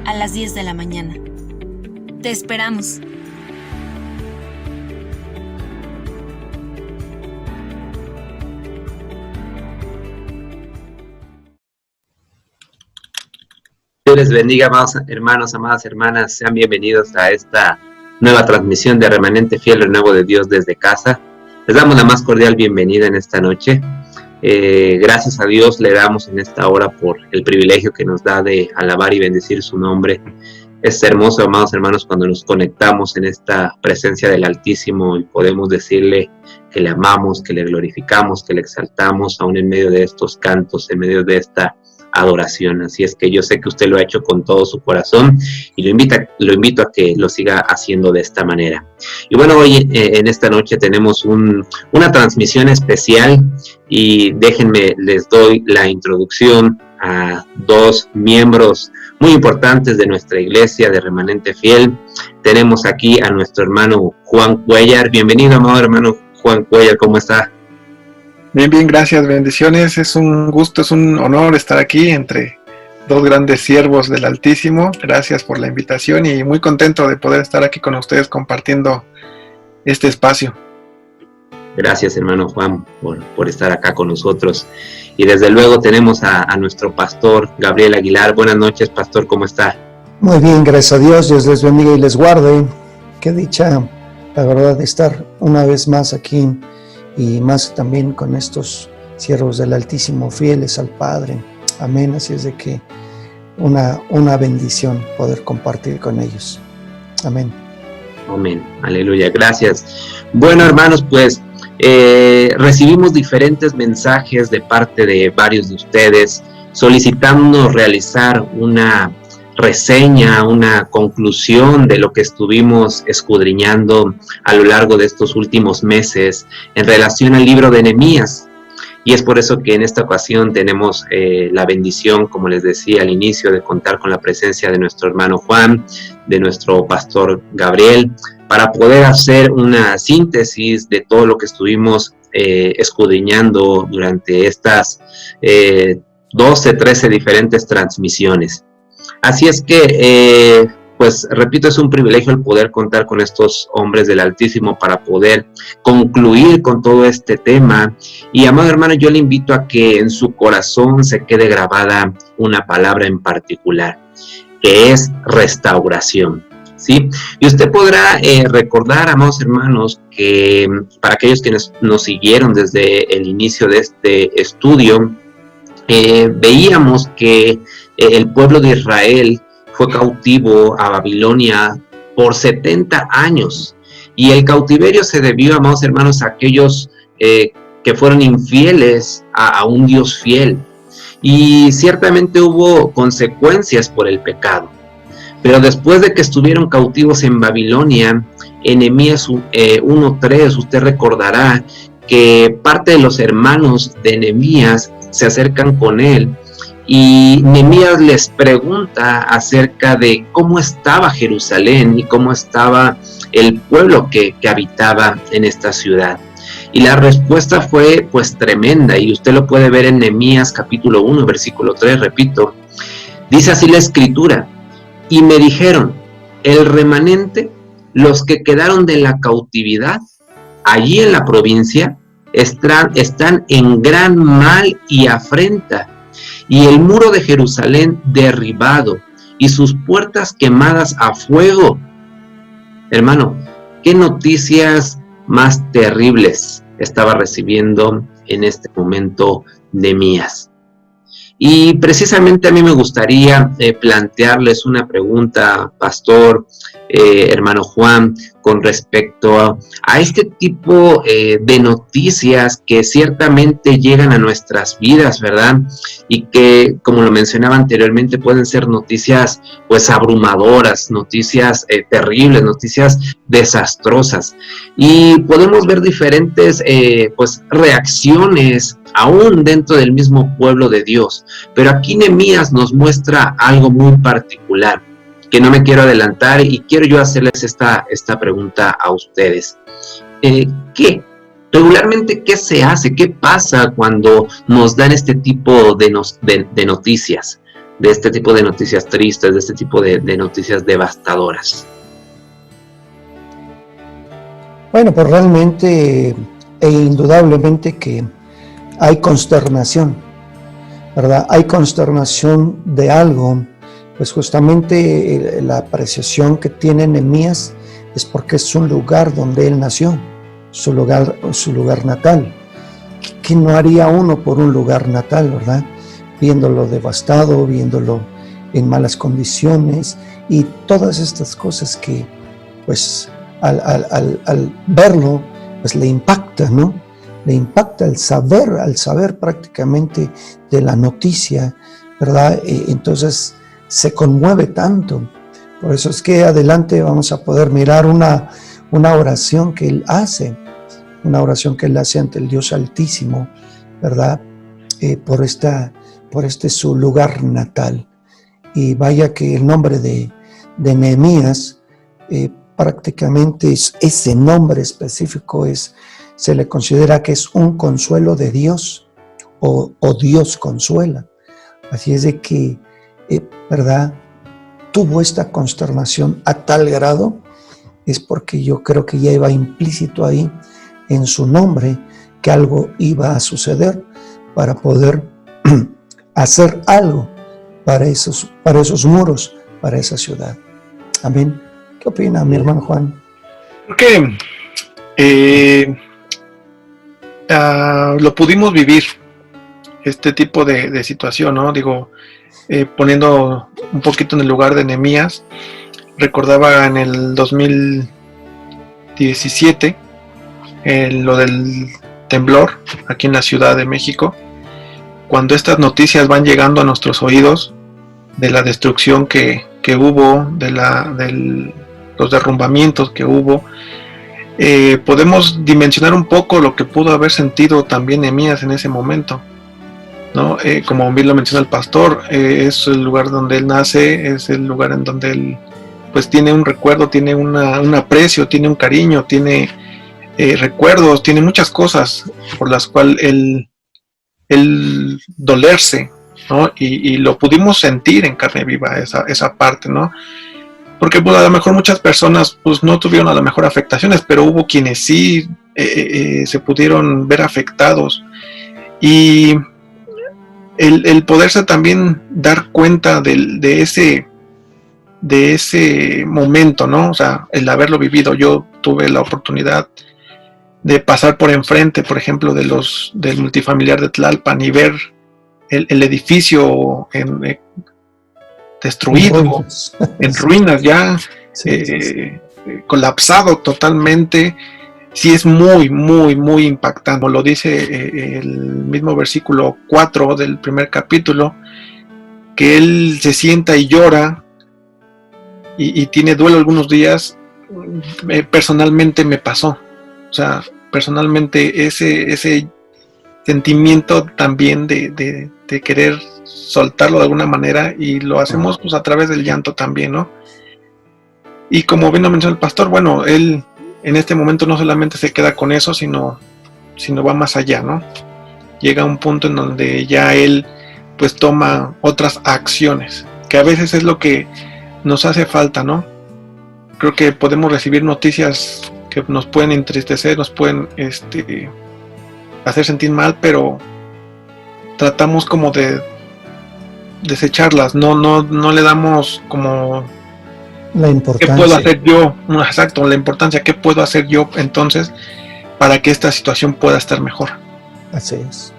a las 10 de la mañana. Te esperamos. Dios les bendiga, amados hermanos, amadas hermanas. Sean bienvenidos a esta nueva transmisión de Remanente Fiel, el nuevo de Dios desde casa. Les damos la más cordial bienvenida en esta noche. Gracias a Dios le damos en esta hora por el privilegio que nos da de alabar y bendecir su nombre. Es hermoso, amados hermanos, cuando nos conectamos en esta presencia del Altísimo y podemos decirle que le amamos, que le glorificamos, que le exaltamos, aún en medio de estos cantos, en medio de esta adoración. Así es que yo sé que usted lo ha hecho con todo su corazón y lo invito a que lo siga haciendo de esta manera. Y bueno, hoy en esta noche tenemos una transmisión especial y déjenme, les doy la introducción a dos miembros muy importantes de nuestra iglesia de Remanente Fiel. Tenemos aquí a nuestro hermano Juan Cuellar. Bienvenido, amado hermano Juan Cuellar, ¿cómo está? Bien, gracias, bendiciones. Es un gusto, es un honor estar aquí entre dos grandes siervos del Altísimo. Gracias por la invitación y muy contento de poder estar aquí con ustedes compartiendo este espacio. Gracias, hermano Juan, por estar acá con nosotros. Y desde luego tenemos a nuestro pastor Gabriel Aguilar. Buenas noches, pastor, ¿cómo está? Muy bien, gracias a Dios. Dios les bendiga y les guarde. Qué dicha, la verdad, de estar una vez más aquí y más también con estos siervos del Altísimo fieles al Padre. Amén. Así es de que una bendición poder compartir con ellos. Amén. Amén. Aleluya. Gracias. Bueno, hermanos, pues recibimos diferentes mensajes de parte de varios de ustedes solicitándonos realizar una reseña, una conclusión de lo que estuvimos escudriñando a lo largo de estos últimos meses en relación al libro de Nehemías. Y es por eso que en esta ocasión tenemos la bendición, como les decía al inicio, de contar con la presencia de nuestro hermano Juan, de nuestro pastor Gabriel, para poder hacer una síntesis de todo lo que estuvimos escudriñando durante estas 12, 13 diferentes transmisiones. Así es que, pues repito, es un privilegio el poder contar con estos hombres del Altísimo para poder concluir con todo este tema. Y, amado hermano, yo le invito a que en su corazón se quede grabada una palabra en particular, que es restauración, ¿sí? Y usted podrá recordar, amados hermanos, que para aquellos que nos siguieron desde el inicio de este estudio, veíamos que el pueblo de Israel fue cautivo a Babilonia por 70 años y el cautiverio se debió, amados hermanos, a aquellos que fueron infieles a un Dios fiel, y ciertamente hubo consecuencias por el pecado. Pero después de que estuvieron cautivos en Babilonia, en Nehemías 1:3, usted recordará que parte de los hermanos de Nehemías se acercan con él y Nehemías les pregunta acerca de cómo estaba Jerusalén y cómo estaba el pueblo que habitaba en esta ciudad. Y la respuesta fue pues tremenda, y usted lo puede ver en Nehemías capítulo 1, versículo 3, repito. Dice así la escritura: y me dijeron, el remanente, los que quedaron de la cautividad allí en la provincia, están en gran mal y afrenta, y el muro de Jerusalén derribado, y sus puertas quemadas a fuego. Hermano, qué noticias más terribles estaba recibiendo en este momento Nehemías. Y precisamente a mí me gustaría plantearles una pregunta, pastor, hermano Juan, con respecto a este tipo de noticias que ciertamente llegan a nuestras vidas, ¿verdad? Y que, como lo mencionaba anteriormente, pueden ser noticias pues abrumadoras, noticias terribles, noticias desastrosas. Y podemos ver diferentes pues reacciones aún dentro del mismo pueblo de Dios. Pero aquí Nehemías nos muestra algo muy particular, que no me quiero adelantar y quiero yo hacerles esta pregunta a ustedes. Regularmente, ¿qué se hace? ¿Qué pasa cuando nos dan este tipo de noticias? este tipo de noticias tristes, de este tipo de noticias devastadoras? Bueno, pues realmente e indudablemente que hay consternación, ¿verdad? Hay consternación de algo, pues justamente la apreciación que tiene Nehemías es porque es un lugar donde él nació, su lugar natal. ¿Qué no haría uno por un lugar natal, verdad? Viéndolo devastado, viéndolo en malas condiciones y todas estas cosas que, pues, al verlo, pues le impacta, ¿no? Le impacta al saber prácticamente de la noticia, ¿verdad? Entonces se conmueve tanto. Por eso es que adelante vamos a poder mirar una oración que él hace, ante el Dios Altísimo, ¿verdad? Por este su lugar natal. Y vaya que el nombre de Nehemías, prácticamente ese nombre específico se le considera que es un consuelo de Dios o Dios consuela. Así es de que, ¿verdad? Tuvo esta consternación a tal grado, es porque yo creo que ya iba implícito ahí en su nombre que algo iba a suceder para poder hacer algo para esos muros, para esa ciudad. Amén. ¿Qué opina mi hermano Juan? Creo que lo pudimos vivir, este tipo de situación, ¿no? Digo, poniendo un poquito en el lugar de Nehemías, recordaba en el 2017 lo del temblor aquí en la Ciudad de México, cuando estas noticias van llegando a nuestros oídos de la destrucción que hubo, de los derrumbamientos que hubo, podemos dimensionar un poco lo que pudo haber sentido también Nehemías en ese momento, ¿no? Como bien lo menciona el pastor, es el lugar donde él nace, es el lugar en donde él pues tiene un recuerdo, tiene un aprecio, tiene un cariño, tiene recuerdos, tiene muchas cosas por las cuales él dolerse, ¿no? Y lo pudimos sentir en carne viva, esa parte, ¿no? Porque pues, a lo mejor muchas personas pues no tuvieron a lo mejor afectaciones, pero hubo quienes sí se pudieron ver afectados. Y el poderse también dar cuenta de ese momento, ¿no? O sea, el haberlo vivido. Yo tuve la oportunidad de pasar por enfrente, por ejemplo, del multifamiliar de Tlalpan y ver el edificio destruido, en ruinas ya, colapsado totalmente. Sí, es muy, muy, muy impactante. Como lo dice el mismo versículo 4 del primer capítulo, que él se sienta y llora y tiene duelo algunos días. Personalmente me pasó. O sea, personalmente ese sentimiento también de querer soltarlo de alguna manera, y lo hacemos pues a través del llanto también, ¿no? Y como bien lo mencionó el pastor, bueno, él en este momento no solamente se queda con eso, sino va más allá, ¿no? Llega a un punto en donde ya él pues toma otras acciones, que a veces es lo que nos hace falta, ¿no? Creo que podemos recibir noticias que nos pueden entristecer, nos pueden hacer sentir mal, pero tratamos como de desecharlas, no le damos como la importancia. ¿Qué puedo hacer yo? Exacto, la importancia, ¿qué puedo hacer yo entonces para que esta situación pueda estar mejor? Así es.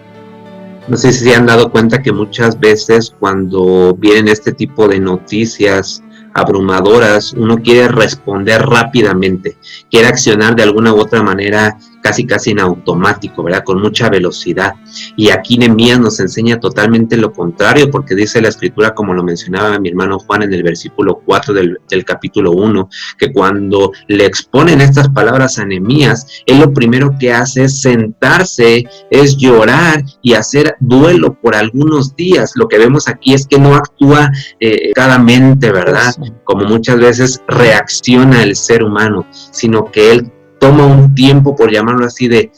No sé si se han dado cuenta que muchas veces cuando vienen este tipo de noticias abrumadoras, uno quiere responder rápidamente, quiere accionar de alguna u otra manera casi en automático, ¿verdad? Con mucha velocidad. Y aquí Nehemías nos enseña totalmente lo contrario, porque dice la escritura, como lo mencionaba mi hermano Juan en el versículo 4 del capítulo 1, que cuando le exponen estas palabras a Nehemías, él lo primero que hace es sentarse, es llorar y hacer duelo por algunos días. Lo que vemos aquí es que no actúa cadamente, ¿verdad? Como muchas veces reacciona el ser humano, sino que él toma un tiempo, por llamarlo así, de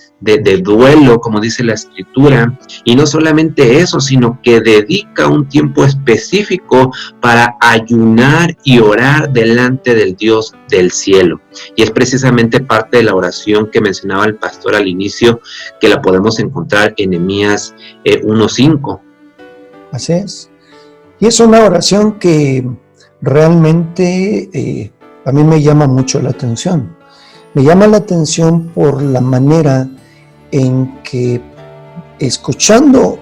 duelo, como dice la Escritura, y no solamente eso, sino que dedica un tiempo específico para ayunar y orar delante del Dios del cielo. Y es precisamente parte de la oración que mencionaba el pastor al inicio, que la podemos encontrar en Nehemías 1:5. Así es. Y es una oración que realmente a mí me llama mucho la atención. Me llama la atención por la manera en que, escuchando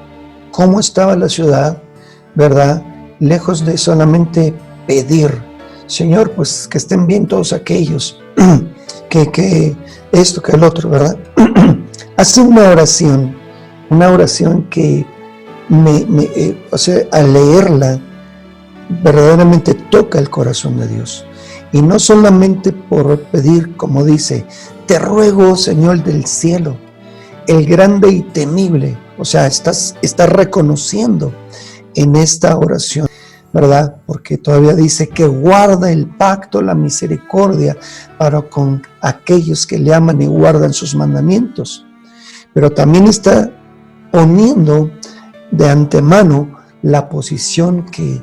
cómo estaba la ciudad, ¿verdad? Lejos de solamente pedir, Señor, pues que estén bien todos aquellos, que esto, que el otro, ¿verdad? Hace una oración que o sea, al leerla, verdaderamente toca el corazón de Dios. Y no solamente por pedir, como dice, te ruego, Señor del cielo, el grande y temible. O sea, estás reconociendo en esta oración, ¿verdad? Porque todavía dice que guarda el pacto, la misericordia para con aquellos que le aman y guardan sus mandamientos. Pero también está poniendo de antemano la posición que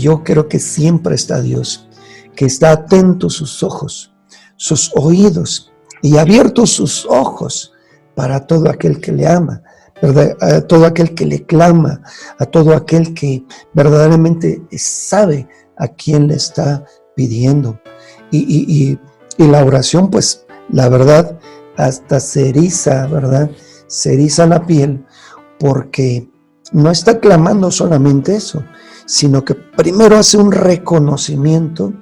yo creo que siempre está Dios, que está atento sus ojos, sus oídos y abiertos sus ojos para todo aquel que le ama, ¿verdad? A todo aquel que le clama, a todo aquel que verdaderamente sabe a quién le está pidiendo. Y la oración, pues, la verdad, hasta se eriza, ¿verdad? Se eriza la piel, porque no está clamando solamente eso, sino que primero hace un reconocimiento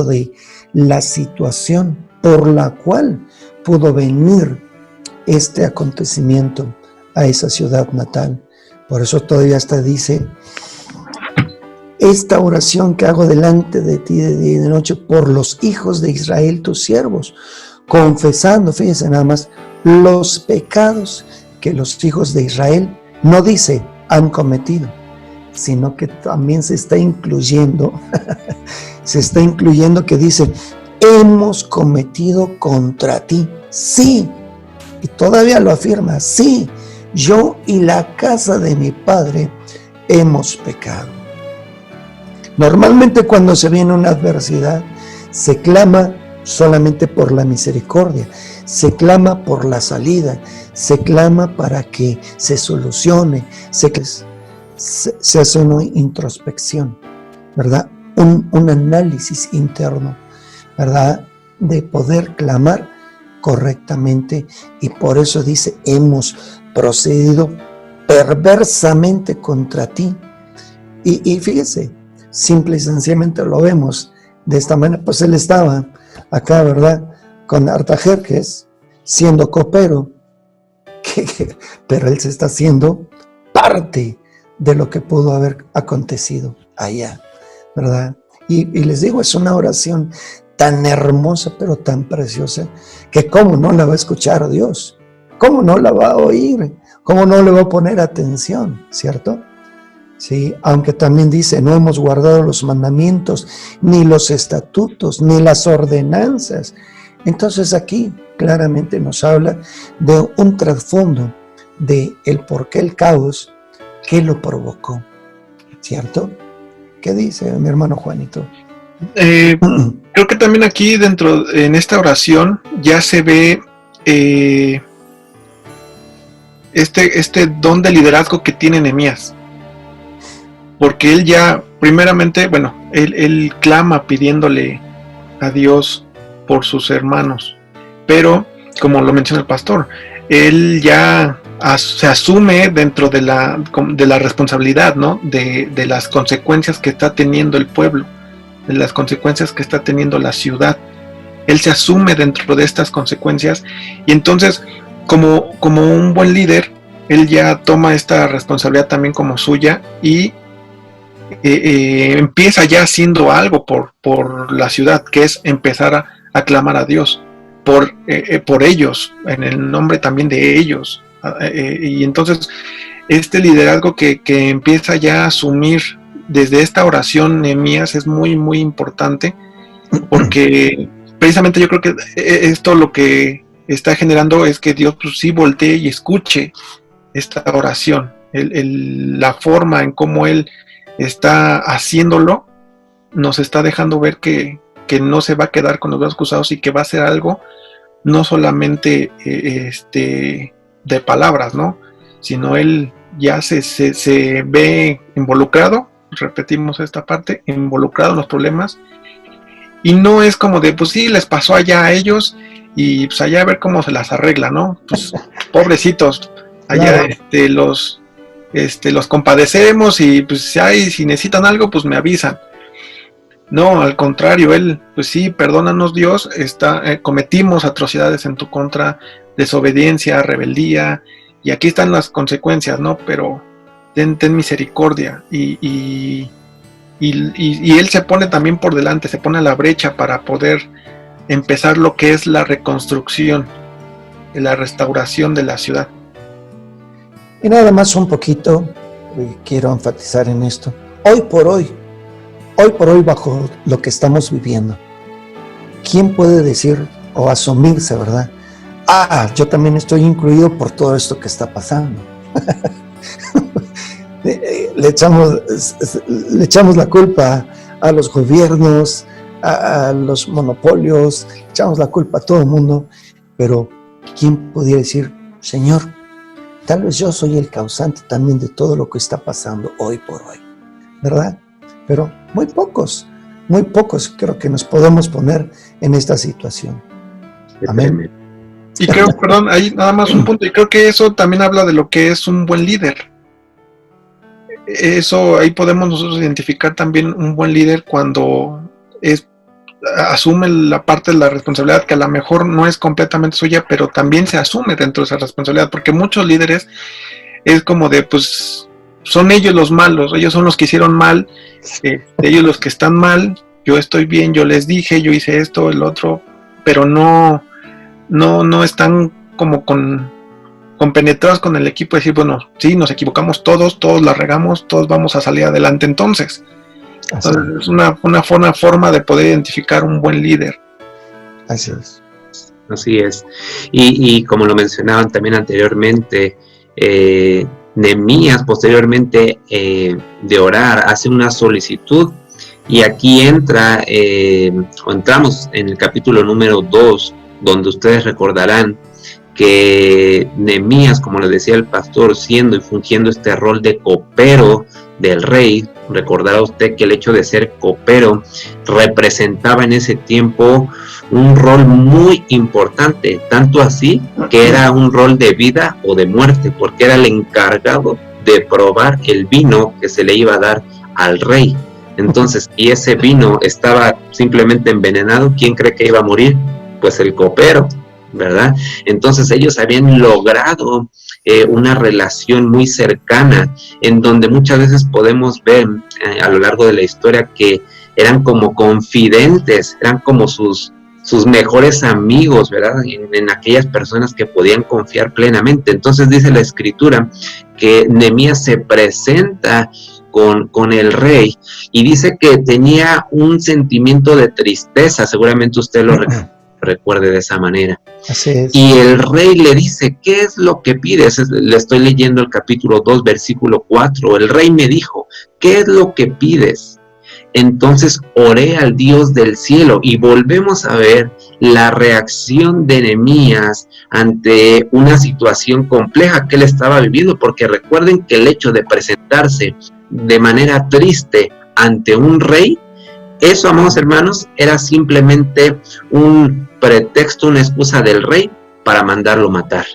de la situación por la cual pudo venir este acontecimiento a esa ciudad natal. Por eso todavía hasta dice, esta oración que hago delante de ti de día y de noche por los hijos de Israel, tus siervos, confesando, fíjense nada más, los pecados que los hijos de Israel, no dice han cometido, sino que también se está incluyendo que dice, hemos cometido contra ti. Sí, y todavía lo afirma, sí, yo y la casa de mi padre hemos pecado. Normalmente cuando se viene una adversidad, se clama solamente por la misericordia, se clama por la salida, se clama para que se solucione, se hace una introspección, ¿verdad? Un análisis interno, ¿verdad? De poder clamar correctamente, y por eso dice, hemos procedido perversamente contra ti. Y fíjese, simple y sencillamente lo vemos de esta manera. Pues él estaba acá, ¿verdad? Con Artajerjes, siendo copero, pero él se está haciendo parte de lo que pudo haber acontecido allá, ¿verdad? Y les digo, es una oración tan hermosa, pero tan preciosa, que cómo no la va a escuchar Dios, cómo no la va a oír, cómo no le va a poner atención, ¿cierto? Sí, aunque también dice, no hemos guardado los mandamientos, ni los estatutos, ni las ordenanzas. Entonces aquí claramente nos habla de un trasfondo de el por qué el caos, qué lo provocó, ¿cierto? ¿Qué dice mi hermano Juanito? Creo que también aquí en esta oración ya se ve este don de liderazgo que tiene Nehemías, porque él ya primeramente, bueno, él clama pidiéndole a Dios por sus hermanos, pero como lo menciona el pastor, él ya se asume dentro de la responsabilidad, ¿no? De las consecuencias que está teniendo el pueblo, de las consecuencias que está teniendo la ciudad. Él se asume dentro de estas consecuencias, y entonces como un buen líder, él ya toma esta responsabilidad también como suya, y empieza ya haciendo algo por la ciudad, que es empezar a clamar a Dios por ellos, en el nombre también de ellos. Y entonces este liderazgo que empieza ya a asumir desde esta oración Nehemías es muy muy importante, porque precisamente yo creo que esto lo que está generando es que Dios pues, sí voltee y escuche esta oración, la forma en cómo Él está haciéndolo, nos está dejando ver que no se va a quedar con los brazos cruzados y que va a hacer algo, no solamente de palabras, ¿no? Sino Él ya se ve involucrado, repetimos esta parte, involucrado en los problemas, y no es como de, pues sí, les pasó allá a ellos, y pues allá a ver cómo se las arregla, ¿no? Pues pobrecitos, allá Claro. los compadecemos, y pues si necesitan algo, pues me avisan. No, al contrario, Él, pues sí, perdónanos Dios, cometimos atrocidades en tu contra, desobediencia, rebeldía, y aquí están las consecuencias, ¿no? Pero ten misericordia, y Él se pone también por delante, se pone a la brecha para poder empezar lo que es la reconstrucción, la restauración de la ciudad. Y nada más un poquito, quiero enfatizar en esto. Hoy por hoy, bajo lo que estamos viviendo, ¿quién puede decir o asumirse, verdad? Yo también estoy incluido por todo esto que está pasando. Le echamos la culpa a los gobiernos, a los monopolios, le echamos la culpa a todo el mundo, pero ¿quién pudiera decir, Señor, tal vez yo soy el causante también de todo lo que está pasando hoy por hoy, ¿verdad? Pero muy pocos creo que nos podemos poner en esta situación. Amén. Y creo, perdón, ahí nada más un punto, y creo que eso también habla de lo que es un buen líder. Eso, ahí podemos nosotros identificar también un buen líder cuando asume la parte de la responsabilidad que a lo mejor no es completamente suya, pero también se asume dentro de esa responsabilidad, porque muchos líderes es como de, pues, son ellos los malos, ellos son los que hicieron mal, ellos los que están mal, yo estoy bien, yo les dije, yo hice esto, el otro, pero no están como compenetrados con el equipo y decir, bueno, sí, nos equivocamos todos la regamos, todos vamos a salir adelante entonces. Entonces es una forma de poder identificar un buen líder. Así es. Así es. Y como lo mencionaban también anteriormente, Nehemías posteriormente de orar hace una solicitud, y aquí entramos en el capítulo número 2, donde ustedes recordarán que Nehemías, como les decía el pastor, siendo y fungiendo este rol de copero del rey, recordará usted que el hecho de ser copero representaba en ese tiempo un rol muy importante, tanto así que era un rol de vida o de muerte, porque era el encargado de probar el vino que se le iba a dar al rey. Entonces, y ese vino estaba simplemente envenenado, ¿quién cree que iba a morir? Pues el copero, ¿verdad? Entonces ellos habían logrado una relación muy cercana, en donde muchas veces podemos ver a lo largo de la historia que eran como confidentes, eran como sus mejores amigos, ¿verdad? En aquellas personas que podían confiar plenamente. Entonces dice la escritura que Nehemías se presenta con el rey y dice que tenía un sentimiento de tristeza, seguramente usted lo recuerde de esa manera. Así es. Y el rey le dice, ¿qué es lo que pides? Le estoy leyendo el capítulo 2, versículo 4. El rey me dijo, ¿qué es lo que pides? Entonces oré al Dios del cielo, y volvemos a ver la reacción de Nehemías ante una situación compleja que él estaba viviendo, porque recuerden que el hecho de presentarse de manera triste ante un rey, eso, amados hermanos, era simplemente un pretexto, una excusa del rey para mandarlo matar.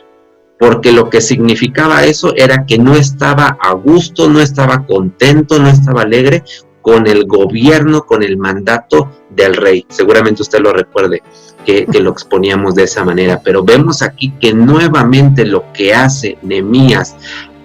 Porque lo que significaba eso era que no estaba a gusto, no estaba contento, no estaba alegre con el gobierno, con el mandato del rey. Seguramente usted lo recuerde, que lo exponíamos de esa manera. Pero vemos aquí que nuevamente lo que hace Nehemías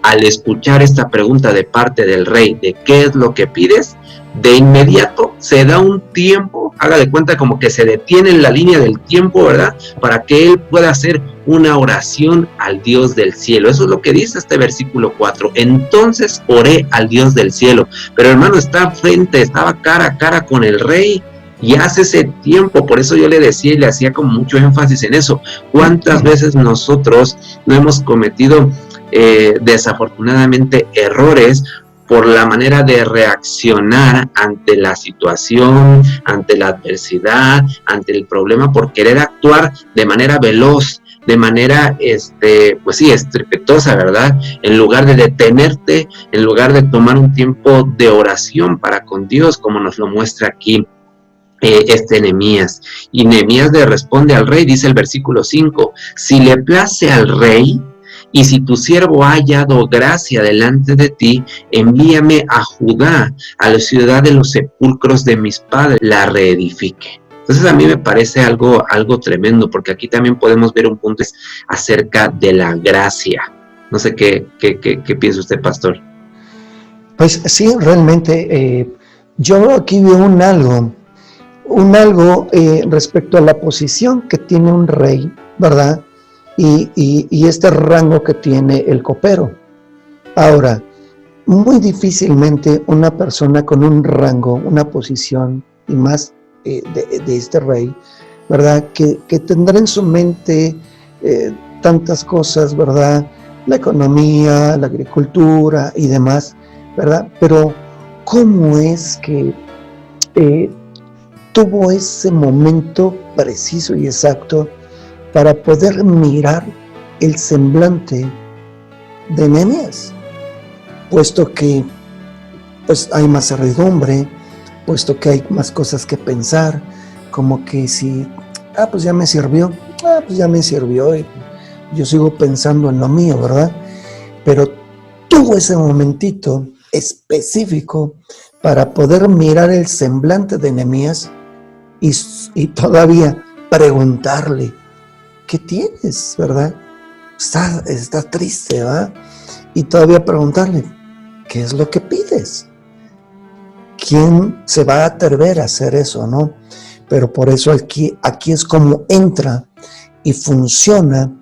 al escuchar esta pregunta de parte del rey, de qué es lo que pides, de inmediato se da un tiempo, haga de cuenta como que se detiene en la línea del tiempo, ¿verdad? Para que él pueda hacer una oración al Dios del cielo. Eso es lo que dice este versículo 4. Entonces oré al Dios del cielo. Pero hermano, estaba cara a cara con el rey. Y hace ese tiempo, por eso yo le decía y le hacía con mucho énfasis en eso, ¿cuántas veces nosotros no hemos cometido desafortunadamente errores por la manera de reaccionar ante la situación, ante la adversidad, ante el problema, por querer actuar de manera veloz, de manera, pues sí, estrepitosa, ¿verdad? En lugar de detenerte, en lugar de tomar un tiempo de oración para con Dios, como nos lo muestra aquí Nehemías. Y Nehemías le responde al rey, dice el versículo 5, si le place al rey, y si tu siervo ha hallado gracia delante de ti, envíame a Judá, a la ciudad de los sepulcros de mis padres, la reedifique. Entonces a mí me parece algo tremendo, porque aquí también podemos ver un punto acerca de la gracia. No sé qué piensa usted, pastor. Pues sí, realmente yo aquí veo un algo respecto a la posición que tiene un rey, ¿verdad? Y este rango que tiene el copero. Ahora, muy difícilmente una persona con un rango, una posición y más de este rey, ¿verdad? Que tendrá en su mente tantas cosas, ¿verdad? La economía, la agricultura y demás, ¿verdad? Pero ¿cómo es que tuvo ese momento preciso y exacto para poder mirar el semblante de Nehemías? Puesto que pues hay más servidumbre, puesto que hay más cosas que pensar, como que si, pues ya me sirvió, y yo sigo pensando en lo mío, ¿verdad? Pero tuvo ese momentito específico para poder mirar el semblante de Nehemías y todavía preguntarle, ¿qué tienes, verdad? Está triste, ¿verdad? Y todavía preguntarle, ¿qué es lo que pides? ¿Quién se va a atrever a hacer eso, no? Pero por eso aquí es como entra y funciona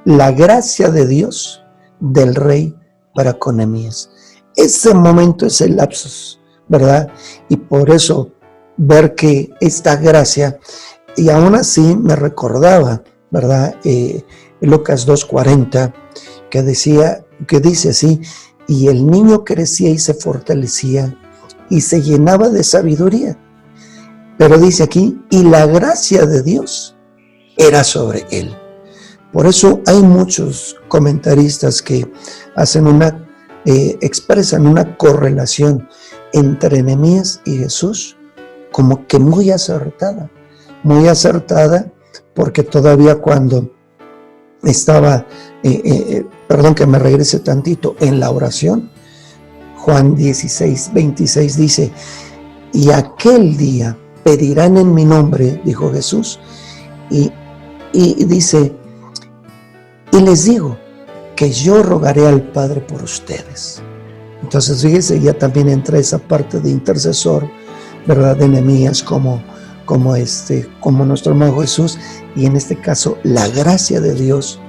la gracia de Dios del rey para con Nehemías. Ese momento es el lapsus, ¿verdad? Y por eso ver que esta gracia, y aún así me recordaba, ¿verdad? Lucas 2:40, que dice así, y el niño crecía y se fortalecía y se llenaba de sabiduría. Pero dice aquí, y la gracia de Dios era sobre él. Por eso hay muchos comentaristas que expresan una correlación entre Nehemías y Jesús como que muy acertada, porque todavía cuando estaba, perdón que me regrese tantito, en la oración, Juan 16:26 dice, y aquel día pedirán en mi nombre, dijo Jesús, y dice, y les digo que yo rogaré al Padre por ustedes. Entonces fíjese, ya también entra esa parte de intercesor, ¿verdad? De Nehemías como nuestro hermano Jesús, y en este caso la gracia de Dios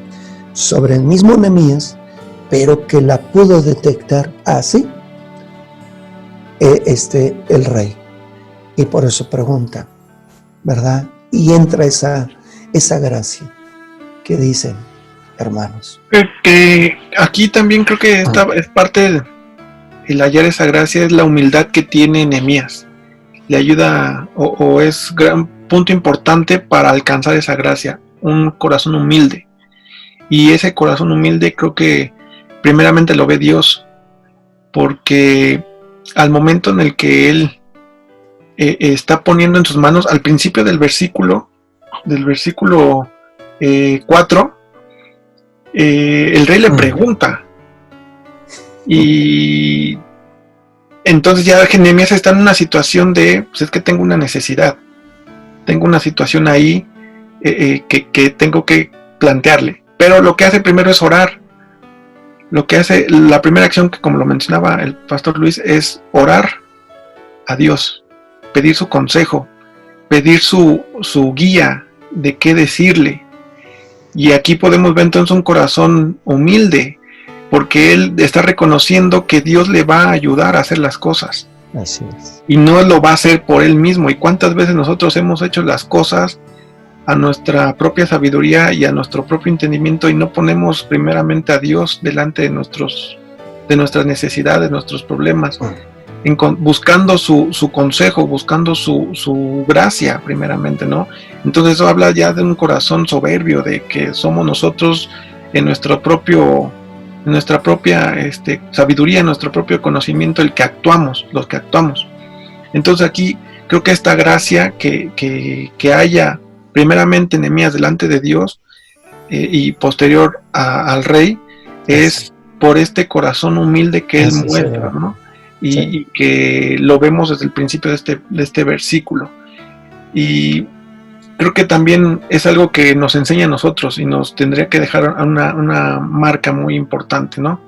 sobre el mismo Nehemías, pero que la pudo detectar así el rey. Y por eso pregunta, ¿verdad? Y entra esa gracia que dicen, hermanos. Que aquí también creo que esta es parte el hallar esa gracia, es la humildad que tiene Nehemías. Le ayuda o es gran punto importante para alcanzar esa gracia, un corazón humilde. Y ese corazón humilde creo que primeramente lo ve Dios, porque al momento en el que Él está poniendo en sus manos, al principio del versículo 4, el rey le pregunta, y entonces ya Nehemías está en una situación de, pues es que tengo una necesidad, tengo una situación ahí que tengo que plantearle, pero lo que hace primero es orar. Lo que hace, la primera acción, que como lo mencionaba el pastor Luis, es orar a Dios, pedir su consejo, pedir su guía de qué decirle. Y aquí podemos ver entonces un corazón humilde, porque él está reconociendo que Dios le va a ayudar a hacer las cosas. Así es. Y no lo va a hacer por él mismo. ¿Y cuántas veces nosotros hemos hecho las cosas a nuestra propia sabiduría y a nuestro propio entendimiento y no ponemos primeramente a Dios delante de nuestras necesidades, nuestros problemas, buscando su consejo, buscando su gracia primeramente, ¿no? Entonces eso habla ya de un corazón soberbio, de que somos nosotros en nuestra propia sabiduría, en nuestro propio conocimiento, los que actuamos. Entonces aquí creo que esta gracia que haya primeramente Nehemías delante de Dios y posterior al rey es por este corazón humilde que él muestra, ¿no? Y que lo vemos desde el principio de este versículo. Y creo que también es algo que nos enseña a nosotros y nos tendría que dejar una marca muy importante, ¿no?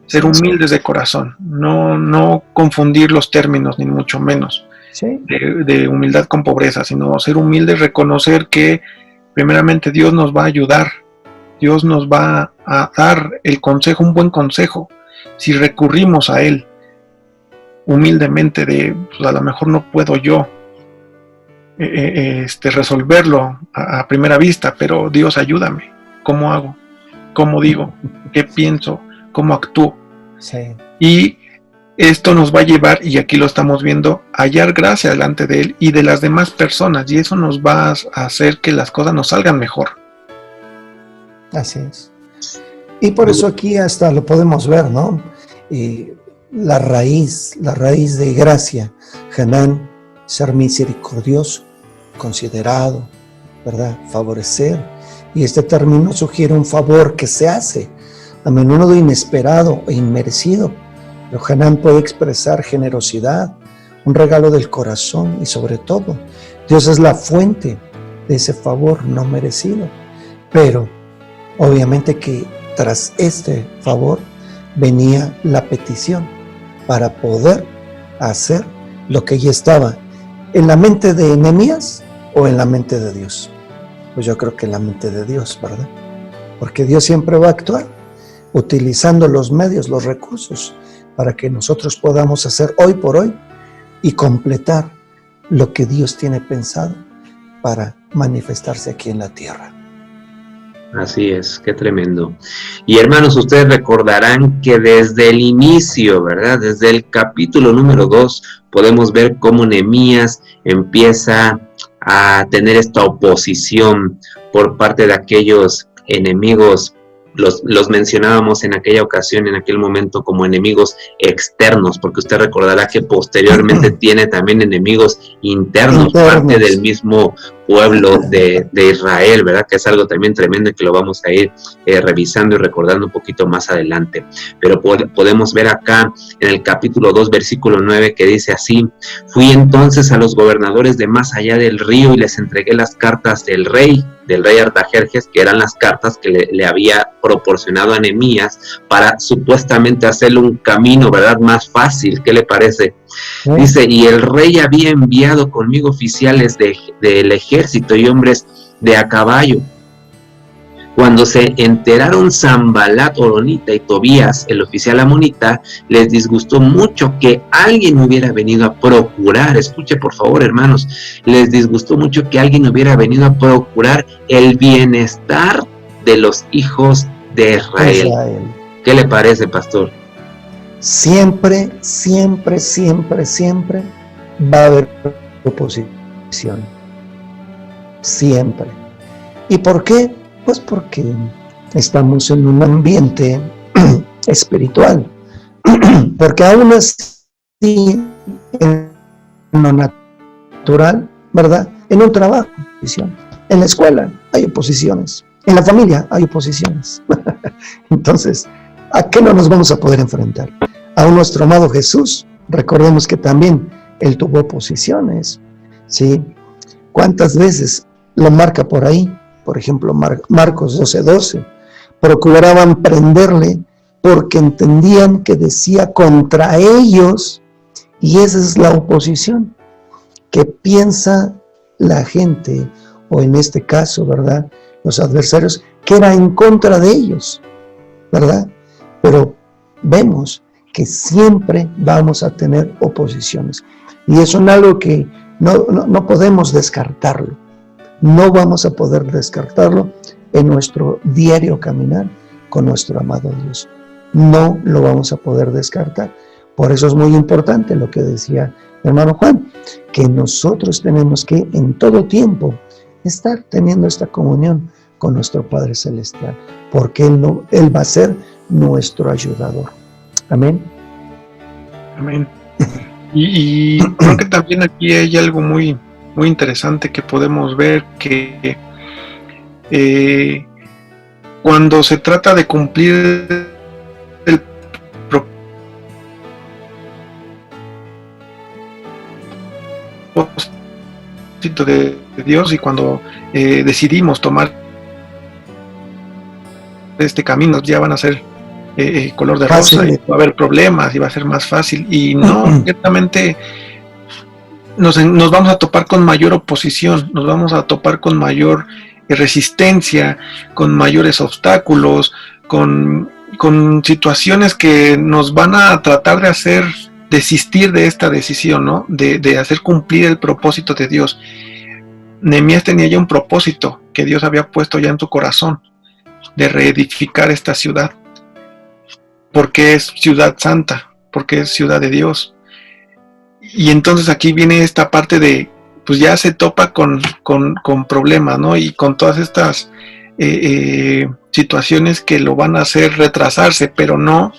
Ser humildes de corazón, no confundir los términos, ni mucho menos. Sí. De humildad con pobreza, sino ser humildes, reconocer que primeramente Dios nos va a ayudar, Dios nos va a dar el consejo, un buen consejo, si recurrimos a Él humildemente pues a lo mejor no puedo yo resolverlo a primera vista, pero Dios ayúdame, ¿cómo hago? ¿Cómo digo? ¿Qué pienso? ¿Cómo actúo? Sí. Y esto nos va a llevar, y aquí lo estamos viendo, a hallar gracia delante de Él y de las demás personas, y eso nos va a hacer que las cosas nos salgan mejor. Así es. Y por eso aquí hasta lo podemos ver, ¿no? Y la raíz de gracia, Hanán, ser misericordioso, considerado, ¿verdad? Favorecer. Y este término sugiere un favor que se hace, a menudo inesperado e inmerecido. Pero Hanán puede expresar generosidad, un regalo del corazón y sobre todo, Dios es la fuente de ese favor no merecido. Pero obviamente que tras este favor venía la petición para poder hacer lo que ya estaba en la mente de Nehemías o en la mente de Dios. Pues yo creo que en la mente de Dios, ¿verdad? Porque Dios siempre va a actuar utilizando los medios, los recursos, para que nosotros podamos hacer hoy por hoy y completar lo que Dios tiene pensado para manifestarse aquí en la tierra. Así es, qué tremendo. Y hermanos, ustedes recordarán que desde el inicio, ¿verdad? Desde el capítulo número 2, podemos ver cómo Nehemías empieza a tener esta oposición por parte de aquellos enemigos. Los mencionábamos en aquella ocasión, en aquel momento, como enemigos externos, porque usted recordará que posteriormente tiene también enemigos internos, parte del mismo pueblo de Israel, ¿verdad? Que es algo también tremendo que lo vamos a ir revisando y recordando un poquito más adelante. Pero podemos ver acá en el capítulo 2, versículo 9, que dice así: fui entonces a los gobernadores de más allá del río y les entregué las cartas del rey Artajerjes, que eran las cartas que le había proporcionado a Nehemías para supuestamente hacerle un camino, ¿verdad?, más fácil. ¿Qué le parece? Dice: y el rey había enviado conmigo oficiales del ejército y hombres de a caballo. Cuando se enteraron Sanbalat Horonita y Tobías, el oficial amonita, les disgustó mucho que alguien hubiera venido a procurar, escuche por favor hermanos, les disgustó mucho que alguien hubiera venido a procurar el bienestar de los hijos de Israel. ¿Qué le parece, pastor? Siempre, siempre, siempre, siempre va a haber oposición. Siempre. ¿Y por qué? Pues porque estamos en un ambiente espiritual. Porque aún así, en lo natural, ¿verdad? En un trabajo, en la escuela hay oposiciones, en la familia hay oposiciones. Entonces, ¿a qué no nos vamos a poder enfrentar? A nuestro amado Jesús. Recordemos que también Él tuvo oposiciones, ¿sí? ¿Cuántas veces lo marca por ahí? Por ejemplo, Marcos 12:12. Procuraban prenderle porque entendían que decía contra ellos, y esa es la oposición que piensa la gente, o en este caso, ¿verdad?, los adversarios, que era en contra de ellos, ¿verdad? Pero vemos que siempre vamos a tener oposiciones. Y eso es algo que no podemos descartarlo. No vamos a poder descartarlo en nuestro diario caminar con nuestro amado Dios. No lo vamos a poder descartar. Por eso es muy importante lo que decía mi hermano Juan, que nosotros tenemos que en todo tiempo estar teniendo esta comunión con nuestro Padre Celestial, porque Él va a ser nuestro ayudador. Amén. Amén. Y creo que también aquí hay algo muy, muy interesante que podemos ver, que cuando se trata de cumplir el propósito de Dios, y cuando decidimos tomar este camino, ya van a ser color de rosa, y va a haber problemas y va a ser más fácil, y no, ciertamente nos vamos a topar con mayor oposición, nos vamos a topar con mayor resistencia, con mayores obstáculos, con situaciones que nos van a tratar de hacer desistir de esta decisión, ¿no? De hacer cumplir el propósito de Dios. Nehemías tenía ya un propósito que Dios había puesto ya en tu corazón, de reedificar esta ciudad, porque es ciudad santa, porque es ciudad de Dios. Y entonces aquí viene esta parte de, pues ya se topa con problemas, ¿no? Y con todas estas situaciones que lo van a hacer retrasarse, pero no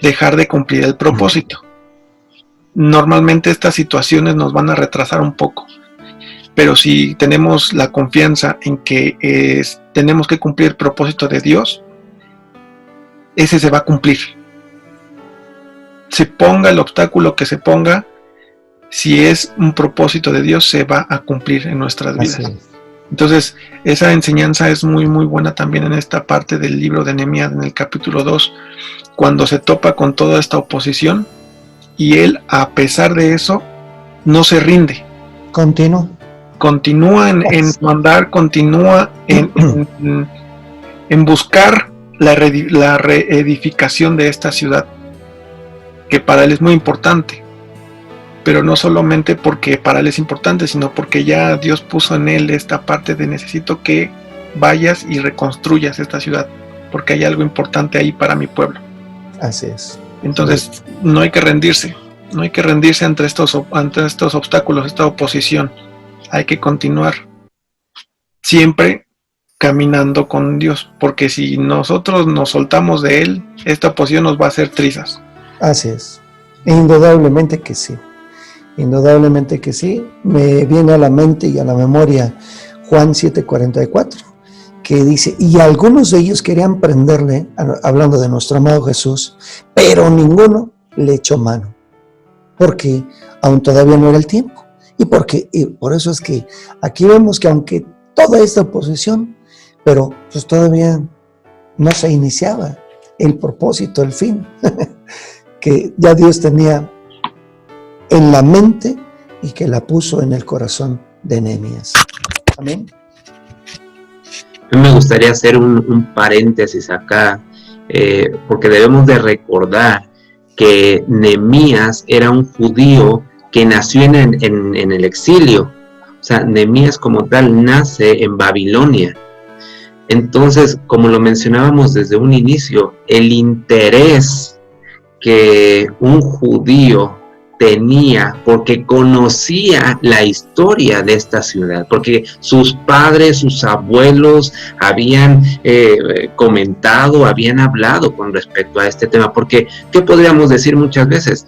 dejar de cumplir el propósito. Normalmente estas situaciones nos van a retrasar un poco, pero si tenemos la confianza en que tenemos que cumplir el propósito de Dios, ese se va a cumplir. Se ponga el obstáculo que se ponga, si es un propósito de Dios, se va a cumplir en nuestras vidas. Entonces, esa enseñanza es muy, muy buena también en esta parte del libro de Nehemías, en el capítulo 2, cuando se topa con toda esta oposición, y él, a pesar de eso, no se rinde. Continúa en su andar, continúa en buscar la reedificación de esta ciudad, que para él es muy importante. Pero no solamente porque para él es importante, sino porque ya Dios puso en él esta parte de necesito que vayas y reconstruyas esta ciudad, porque hay algo importante ahí para mi pueblo. Así es. Entonces no hay que rendirse ante estos obstáculos, esta oposición. Hay que continuar siempre caminando con Dios, porque si nosotros nos soltamos de él, esta oposición nos va a hacer trizas. Así es. Indudablemente que sí. Indudablemente que sí. Me viene a la mente y a la memoria Juan 7:44, que dice, y algunos de ellos querían prenderle, hablando de nuestro amado Jesús, pero ninguno le echó mano, porque aún todavía no era el tiempo. Y por eso es que aquí vemos que aunque toda esta oposición, pero pues todavía no se iniciaba el propósito, el fin, que ya Dios tenía en la mente y que la puso en el corazón de Nehemías. Amén. A mí me gustaría hacer un paréntesis acá, porque debemos de recordar que Nehemías era un judío que nació en el exilio. O sea, Nehemías como tal nace en Babilonia. Entonces, como lo mencionábamos desde un inicio, el interés que un judío tenía, porque conocía la historia de esta ciudad, porque sus padres, sus abuelos habían comentado, habían hablado con respecto a este tema, porque ¿qué podríamos decir muchas veces?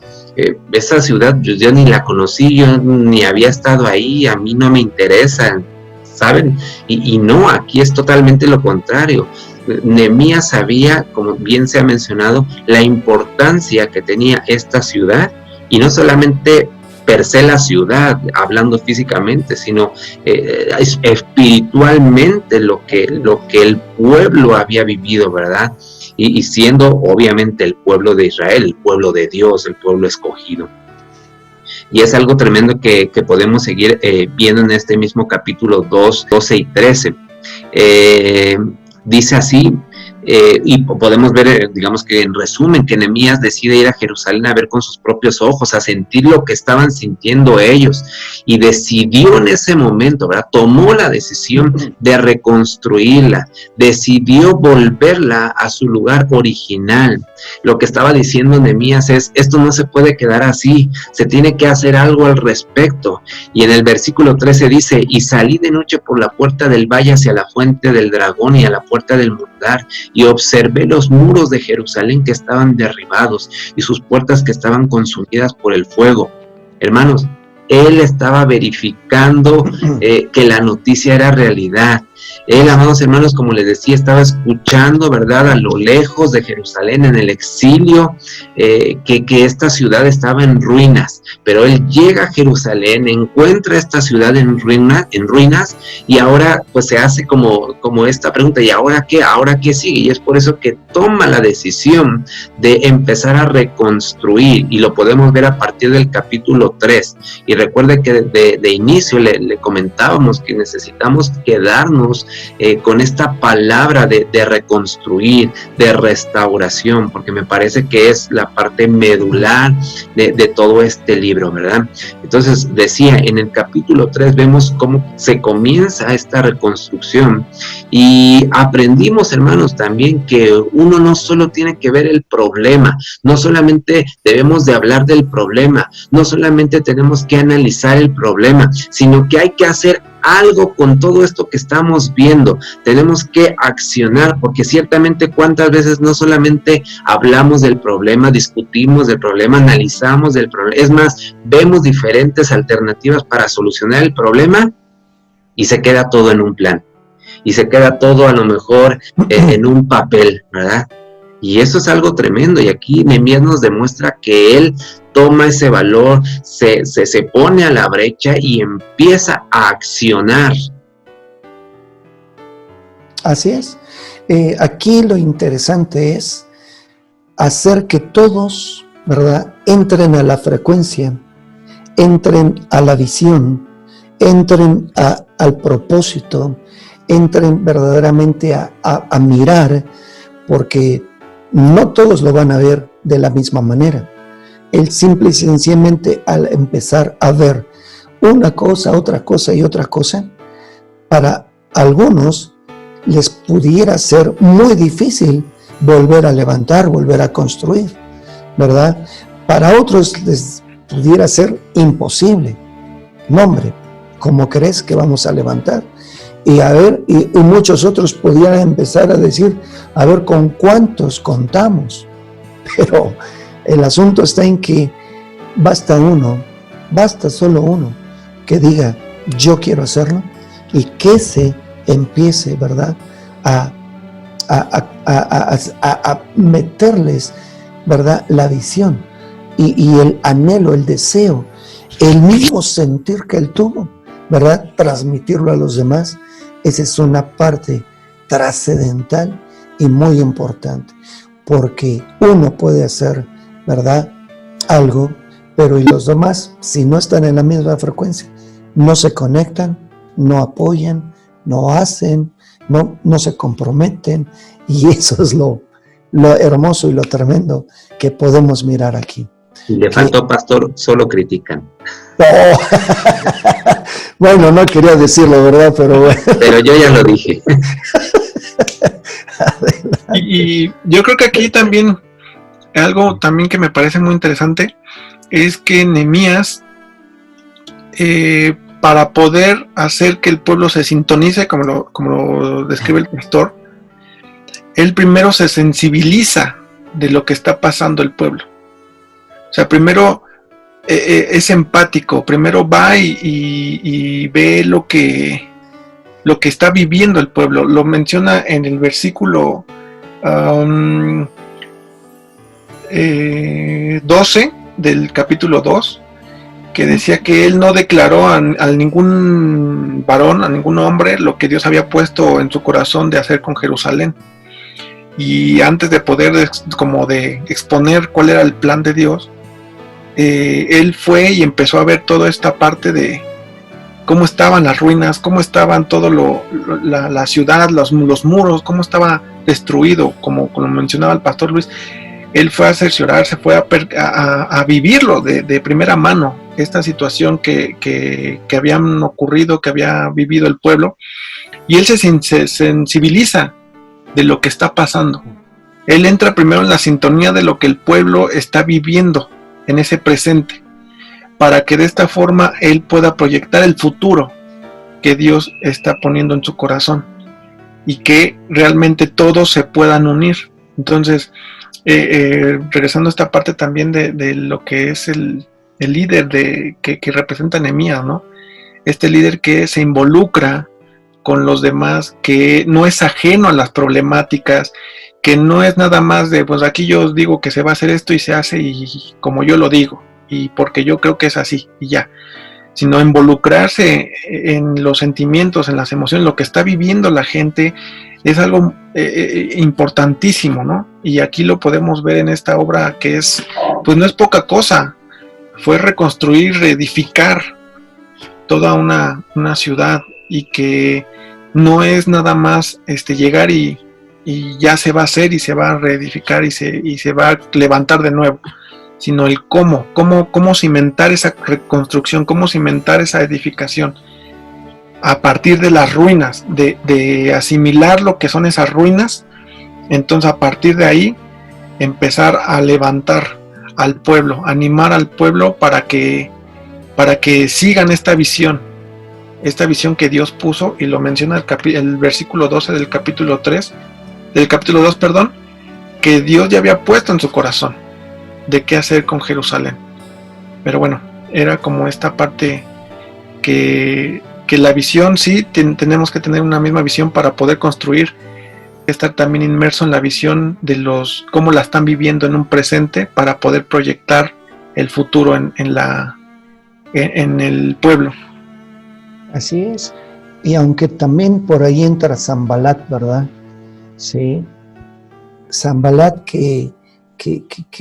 Esa ciudad yo ni la conocí, yo ni había estado ahí, a mí no me interesa, ¿saben? Y no, aquí es totalmente lo contrario. Nehemías sabía, como bien se ha mencionado, la importancia que tenía esta ciudad, y no solamente per se la ciudad, hablando físicamente, sino espiritualmente lo que el pueblo había vivido, ¿verdad? Y siendo obviamente el pueblo de Israel, el pueblo de Dios, el pueblo escogido. Y es algo tremendo que podemos seguir viendo en este mismo capítulo 2, 12 y 13. Dice así, y podemos ver, digamos que en resumen, que Nehemías decide ir a Jerusalén a ver con sus propios ojos, a sentir lo que estaban sintiendo ellos, y decidió en ese momento, ¿verdad? Tomó la decisión de reconstruirla, decidió volverla a su lugar original. Lo que estaba diciendo Nehemías es, esto no se puede quedar así, se tiene que hacer algo al respecto. Y en el versículo 13 dice, y salí de noche por la puerta del valle hacia la fuente del dragón y a la puerta del Murdar, y observé los muros de Jerusalén que estaban derribados y sus puertas que estaban consumidas por el fuego. Hermanos, él estaba verificando que la noticia era realidad. Él, amados hermanos, como les decía, estaba escuchando, ¿verdad?, a lo lejos de Jerusalén, en el exilio, que esta ciudad estaba en ruinas. Pero él llega a Jerusalén, encuentra esta ciudad en ruinas, y ahora pues se hace como esta pregunta, ¿y ahora qué? ¿Ahora qué sigue? Y es por eso que toma la decisión de empezar a reconstruir, y lo podemos ver a partir del capítulo 3. Y recuerde que de inicio le comentábamos que necesitamos quedarnos con esta palabra de reconstruir, de restauración, porque me parece que es la parte medular de todo este libro, ¿verdad? Entonces decía, en el capítulo 3 vemos cómo se comienza esta reconstrucción, y aprendimos, hermanos, también que uno no solo tiene que ver el problema, no solamente debemos de hablar del problema, no solamente tenemos que analizar el problema, sino que hay que hacer algo con todo esto que estamos viendo. Tenemos que accionar, porque ciertamente cuántas veces no solamente hablamos del problema, discutimos del problema, analizamos del problema, es más, vemos diferentes alternativas para solucionar el problema y se queda todo en un plan, y se queda todo a lo mejor en un papel, ¿verdad? Y eso es algo tremendo, y aquí Nehemías nos demuestra que él toma ese valor, se pone a la brecha y empieza a accionar. Así es. Aquí lo interesante es hacer que todos, ¿verdad?, entren a la frecuencia, entren a la visión, entren al propósito, entren verdaderamente a mirar, porque no todos lo van a ver de la misma manera. Él simple y sencillamente, al empezar a ver una cosa, otra cosa y otra cosa, para algunos les pudiera ser muy difícil volver a levantar, volver a construir, ¿verdad? Para otros les pudiera ser imposible. No, hombre, ¿cómo crees que vamos a levantar? Y a ver, y muchos otros pudieran empezar a decir, a ver con cuántos contamos. Pero el asunto está en que basta solo uno que diga, yo quiero hacerlo, y que se empiece, ¿verdad?, a meterles, ¿verdad?, la visión y el anhelo, el deseo, el mismo sentir que él tuvo, ¿verdad?, transmitirlo a los demás. Esa es una parte trascendental y muy importante, porque uno puede hacer, ¿verdad?, algo, pero y los demás, si no están en la misma frecuencia, no se conectan, no apoyan, no hacen, no se comprometen, y eso es lo hermoso y lo tremendo que podemos mirar aquí. Le faltó, pastor, solo critican. Oh. Bueno, no quería decirlo, ¿verdad? Pero bueno. Pero yo ya lo dije. Y yo creo que aquí también, algo también que me parece muy interesante, es que Nehemías, para poder hacer que el pueblo se sintonice, como lo describe el pastor, él primero se sensibiliza de lo que está pasando el pueblo. O sea, primero es empático, primero va y ve lo que está viviendo el pueblo. Lo menciona en el versículo 12 del capítulo 2, que decía que él no declaró a ningún varón, a ningún hombre, lo que Dios había puesto en su corazón de hacer con Jerusalén. Y antes de poder como de exponer cuál era el plan de Dios, él fue y empezó a ver toda esta parte de cómo estaban las ruinas, cómo estaban todo la ciudad, los muros, cómo estaba destruido, como mencionaba el pastor Luis. Él fue a cerciorarse, fue a vivirlo de primera mano, esta situación que habían ocurrido, que había vivido el pueblo, y él se sensibiliza de lo que está pasando. Él entra primero en la sintonía de lo que el pueblo está viviendo en ese presente, para que de esta forma él pueda proyectar el futuro que Dios está poniendo en su corazón y que realmente todos se puedan unir. Entonces, regresando a esta parte también de lo que es el líder que representa a Nehemías, ¿no? Este líder que se involucra con los demás, que no es ajeno a las problemáticas, que no es nada más de, pues aquí yo os digo que se va a hacer esto y se hace y como yo lo digo, y porque yo creo que es así, y ya. Sino involucrarse en los sentimientos, en las emociones, lo que está viviendo la gente, es algo importantísimo, ¿no? Y aquí lo podemos ver en esta obra que es, pues no es poca cosa, fue reconstruir, reedificar toda una ciudad, y que no es nada más llegar y ya se va a hacer y se va a reedificar y se va a levantar de nuevo, sino el cómo cimentar esa reconstrucción, cómo cimentar esa edificación a partir de las ruinas, de asimilar lo que son esas ruinas. Entonces a partir de ahí empezar a levantar al pueblo, animar al pueblo para que sigan esta visión que Dios puso, y lo menciona el versículo 12 del capítulo 2, que Dios ya había puesto en su corazón de qué hacer con Jerusalén. Pero bueno, era como esta parte que la visión, sí, tenemos que tener una misma visión para poder construir, estar también inmerso en la visión de cómo la están viviendo en un presente, para poder proyectar el futuro en el pueblo. Así es. Y aunque también por ahí entra Sanbalat, ¿verdad? Sí. Sanbalat que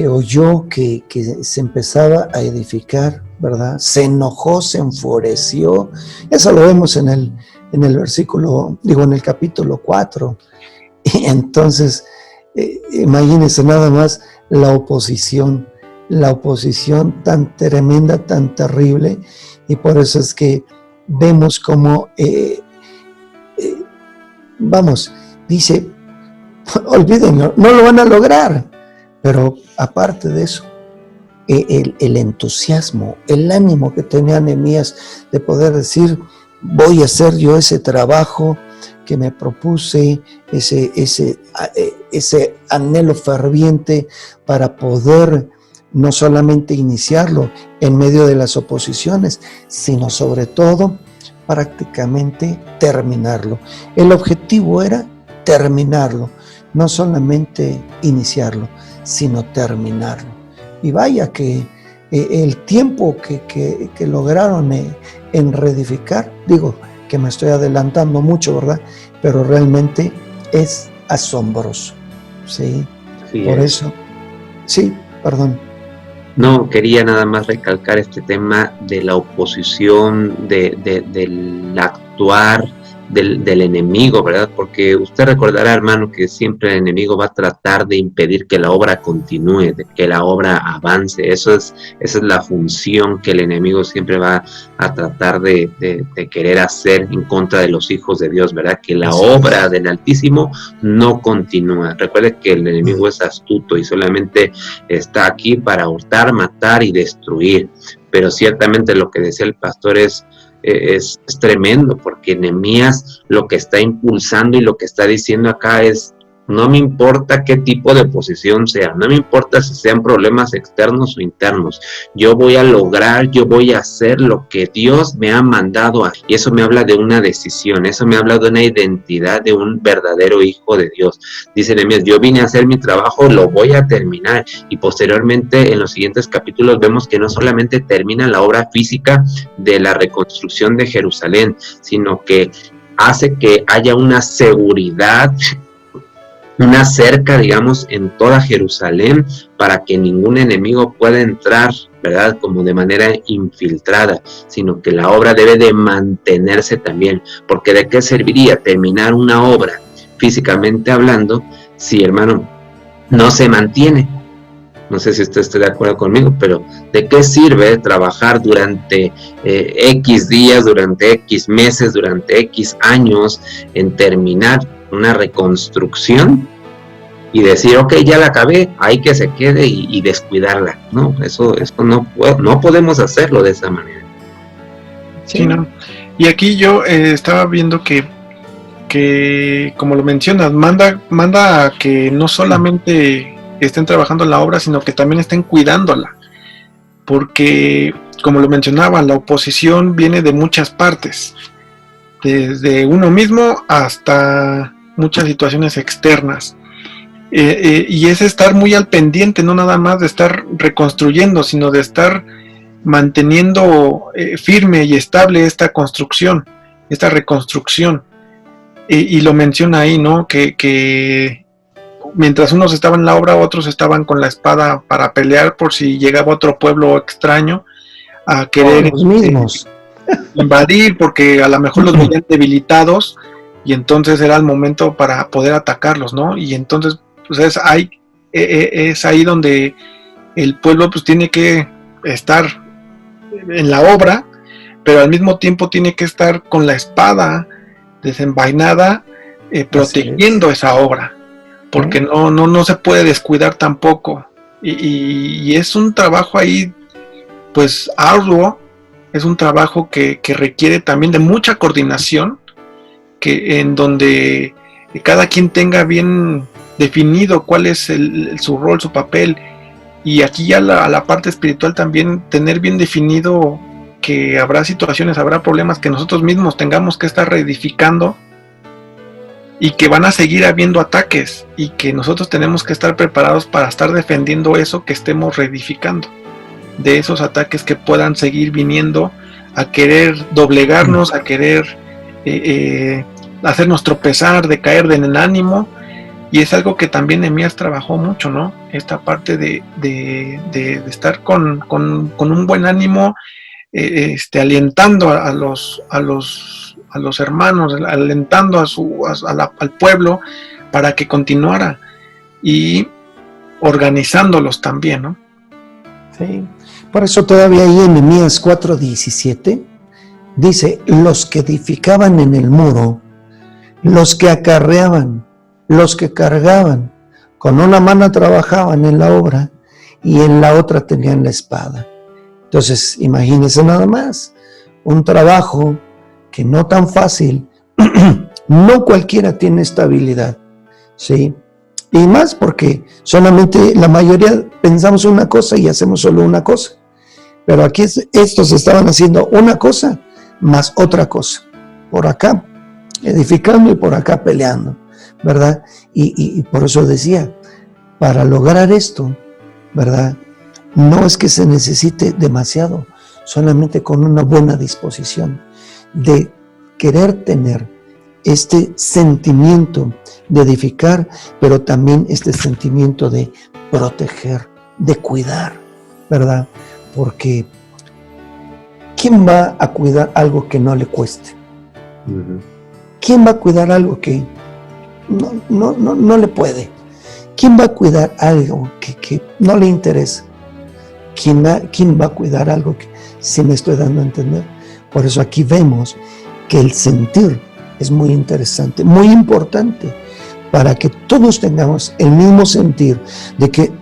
oyó que se empezaba a edificar, ¿verdad? Se enojó, se enfureció. Eso lo vemos en el versículo, en el capítulo 4. Y entonces, imagínense nada más la oposición tan tremenda, tan terrible, y por eso es que vemos como, dice, olvídenlo, no lo van a lograr. Pero aparte de eso, el entusiasmo, el ánimo que tenía Nehemías de poder decir, voy a hacer yo ese trabajo que me propuse, ese anhelo ferviente para poder no solamente iniciarlo en medio de las oposiciones, sino sobre todo prácticamente terminarlo. El objetivo era terminarlo, no solamente iniciarlo, sino terminarlo. Y vaya que el tiempo que lograron en reedificar, digo que me estoy adelantando mucho, ¿verdad? Pero realmente es asombroso, ¿sí? Sí, por eso, sí, perdón. No, quería nada más recalcar este tema de la oposición, del actuar del enemigo, ¿verdad? Porque usted recordará, hermano, que siempre el enemigo va a tratar de impedir que la obra continúe, de que la obra avance. Esa es la función que el enemigo siempre va a tratar de querer hacer en contra de los hijos de Dios, ¿verdad? Que la obra del Altísimo no continúa. Recuerde que el enemigo es astuto y solamente está aquí para hurtar, matar y destruir. Pero ciertamente lo que decía el pastor es tremendo, porque Nehemías lo que está impulsando y lo que está diciendo acá es: no me importa qué tipo de oposición sea, no me importa si sean problemas externos o internos, yo voy a lograr, yo voy a hacer lo que Dios me ha mandado a. Y eso me habla de una decisión, eso me habla de una identidad de un verdadero hijo de Dios. Dice Nehemías: yo vine a hacer mi trabajo, lo voy a terminar. Y posteriormente en los siguientes capítulos vemos que no solamente termina la obra física de la reconstrucción de Jerusalén, sino que hace que haya una seguridad, una cerca, digamos, en toda Jerusalén, para que ningún enemigo pueda entrar, ¿verdad?, como de manera infiltrada, sino que la obra debe de mantenerse también, porque ¿de qué serviría terminar una obra físicamente hablando, si, hermano, no se mantiene. No sé si usted esté de acuerdo conmigo, pero ¿de qué sirve trabajar durante X días, durante X meses, durante X años en terminar una reconstrucción y decir, ok, ya la acabé, hay que se quede y descuidarla? No, eso no podemos hacerlo de esa manera. Sí, no. Y aquí yo estaba viendo que como lo mencionas, manda a que no solamente estén trabajando en la obra, sino que también estén cuidándola, porque, como lo mencionaba, la oposición viene de muchas partes, desde uno mismo hasta muchas situaciones externas, y es estar muy al pendiente, no nada más de estar reconstruyendo, sino de estar manteniendo firme y estable esta construcción, esta reconstrucción. Y lo menciona ahí, ¿no? Que mientras unos estaban en la obra, otros estaban con la espada para pelear por si llegaba otro pueblo extraño a querer los mismos invadir, porque a lo mejor los veían debilitados y entonces era el momento para poder atacarlos, ¿no? Y entonces pues es ahí donde el pueblo pues tiene que estar en la obra, pero al mismo tiempo tiene que estar con la espada desenvainada, protegiendo esa obra, porque no se puede descuidar tampoco, y es un trabajo ahí pues arduo, es un trabajo que requiere también de mucha coordinación, que en donde cada quien tenga bien definido cuál es su rol, su papel, y aquí ya a la parte espiritual también tener bien definido que habrá situaciones, habrá problemas que nosotros mismos tengamos que estar reedificando y que van a seguir habiendo ataques y que nosotros tenemos que estar preparados para estar defendiendo eso que estemos reedificando, de esos ataques que puedan seguir viniendo a querer doblegarnos, a querer hacernos tropezar, de caer en el ánimo. Y es algo que también Nehemías trabajó mucho, ¿no? Esta parte de estar con un buen ánimo, alientando a los hermanos, alentando al pueblo para que continuara y organizándolos también, ¿no? Sí. Por eso todavía ahí en Nehemías 4:17 dice: los que edificaban en el muro, los que acarreaban, los que cargaban, con una mano trabajaban en la obra y en la otra tenían la espada. Entonces, imagínense nada más, un trabajo que no tan fácil, no cualquiera tiene esta habilidad, ¿sí? Y más porque solamente la mayoría pensamos una cosa y hacemos solo una cosa. Pero aquí estos estaban haciendo una cosa más otra cosa. Por acá edificando y por acá peleando, ¿verdad? Y por eso decía, para lograr esto, ¿verdad? No es que se necesite demasiado, solamente con una buena disposición de querer tener este sentimiento de edificar, pero también este sentimiento de proteger, de cuidar, ¿verdad? Porque ¿quién va a cuidar algo que no le cueste? Uh-huh. ¿Quién va a cuidar algo que no le puede? ¿Quién va a cuidar algo que no le interesa? ¿Quién va a cuidar algo que sí me estoy dando a entender? Por eso aquí vemos que el sentir es muy interesante, muy importante, para que todos tengamos el mismo sentir de que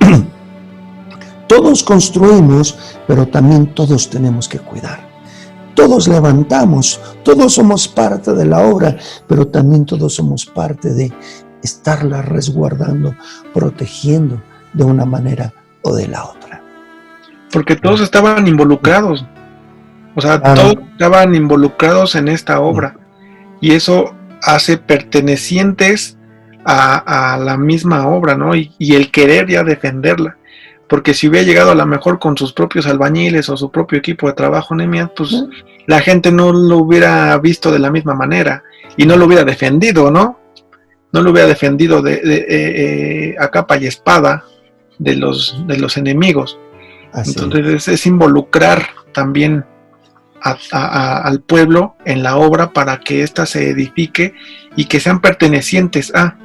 todos construimos, pero también todos tenemos que cuidar. Todos levantamos, todos somos parte de la obra, pero también todos somos parte de estarla resguardando, protegiendo de una manera o de la otra. Porque todos estaban involucrados, o sea, todos estaban involucrados en esta obra, y eso hace pertenecientes a la misma obra, ¿no? Y el querer ya defenderla. Porque si hubiera llegado a lo mejor con sus propios albañiles o su propio equipo de trabajo, Nehemías, pues la gente no lo hubiera visto de la misma manera y no lo hubiera defendido, ¿no? No lo hubiera defendido a capa y espada de los enemigos. Así. Entonces es involucrar también al pueblo en la obra para que ésta se edifique y que sean pertenecientes a.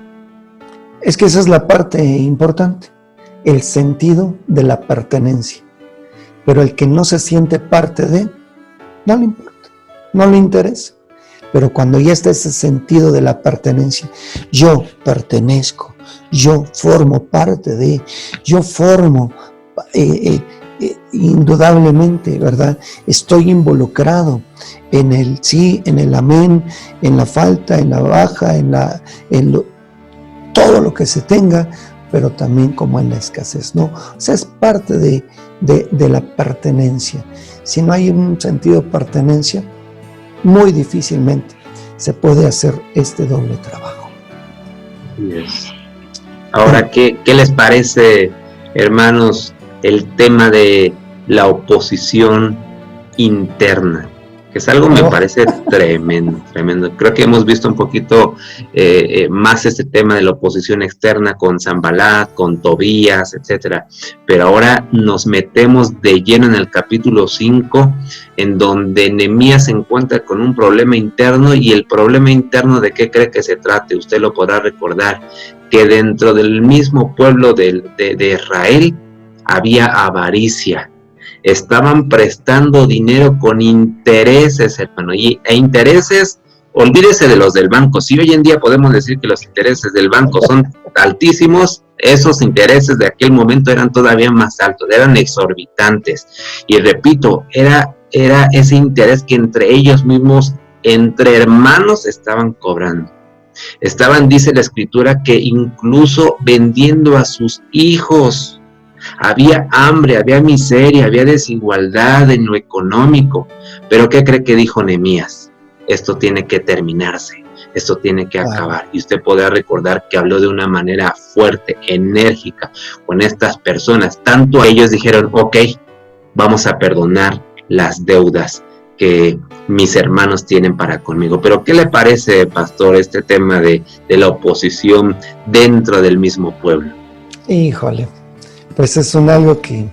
Es que esa es la parte importante, el sentido de la pertenencia. Pero el que no se siente parte de, no le importa, no le interesa. Pero cuando ya está ese sentido de la pertenencia, yo pertenezco, yo formo parte de, yo formo indudablemente, ¿verdad? Estoy involucrado en el sí, en el amén, en la falta, en la baja, todo lo que se tenga, pero también como en la escasez, ¿no? O sea, es parte de la pertenencia. Si no hay un sentido de pertenencia, muy difícilmente se puede hacer este doble trabajo. Yes. Ahora, ¿qué les parece, hermanos, el tema de la oposición interna? Que es algo, me parece tremendo, tremendo. Creo que hemos visto un poquito más este tema de la oposición externa con Sanballat, con Tobías, etcétera. Pero ahora nos metemos de lleno en el capítulo 5, en donde Nehemías se encuentra con un problema interno, y el problema interno, ¿de qué cree que se trate? Usted lo podrá recordar, que dentro del mismo pueblo de Israel había avaricia. Estaban prestando dinero con intereses, hermano, e intereses, olvídese de los del banco. Si hoy en día podemos decir que los intereses del banco son altísimos, esos intereses de aquel momento eran todavía más altos, eran exorbitantes. Y repito, era ese interés que entre ellos mismos, entre hermanos, estaban cobrando. Estaban, dice la escritura, que incluso vendiendo a sus hijos. Había hambre, había miseria, había desigualdad en lo económico. Pero ¿qué cree que dijo Nehemías? Esto tiene que terminarse, esto tiene que acabar. Y usted podrá recordar que habló de una manera fuerte, enérgica con estas personas. Tanto ellos dijeron, ok, vamos a perdonar las deudas que mis hermanos tienen para conmigo. Pero ¿qué le parece, pastor, este tema de la oposición dentro del mismo pueblo? Híjole, pues es algo que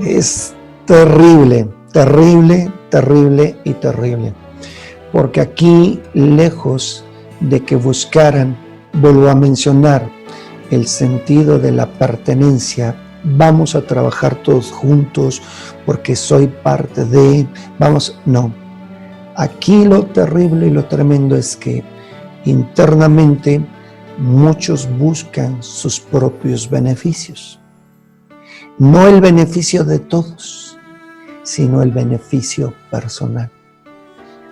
es terrible, terrible, terrible y terrible. Porque aquí, lejos de que buscaran, vuelvo a mencionar, el sentido de la pertenencia, vamos a trabajar todos juntos porque soy parte de, no. Aquí lo terrible y lo tremendo es que internamente muchos buscan sus propios beneficios. No el beneficio de todos, sino el beneficio personal.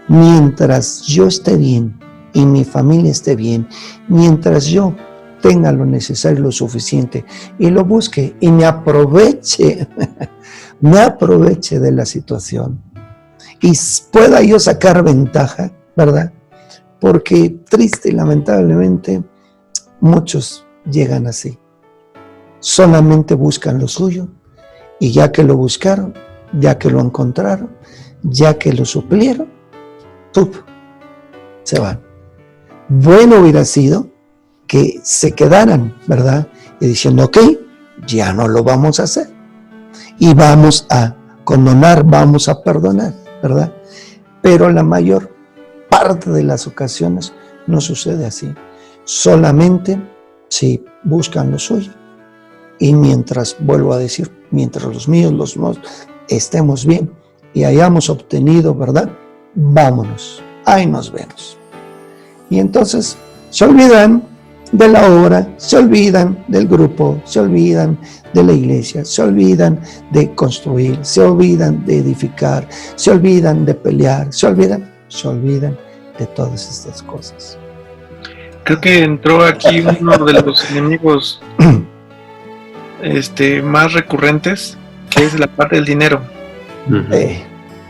Mientras yo esté bien y mi familia esté bien, mientras yo tenga lo necesario, lo suficiente, y lo busque y me aproveche de la situación y pueda yo sacar ventaja, ¿verdad? Porque triste y lamentablemente muchos llegan así. Solamente buscan lo suyo, y ya que lo buscaron, ya que lo encontraron, ya que lo suplieron, ¡tup!, se van. Bueno hubiera sido que se quedaran, ¿verdad? Y diciendo, ok, ya no lo vamos a hacer. Y vamos a condonar, vamos a perdonar, ¿verdad? Pero la mayor parte de las ocasiones no sucede así. Solamente si buscan lo suyo. Y mientras, vuelvo a decir, mientras los míos estemos bien y hayamos obtenido, ¿verdad? Vámonos, ahí nos vemos. Y entonces se olvidan de la obra, se olvidan del grupo, se olvidan de la iglesia, se olvidan de construir, se olvidan de edificar, se olvidan de pelear, se olvidan de todas estas cosas. Creo que entró aquí uno de los enemigos más recurrentes, que es la parte del dinero.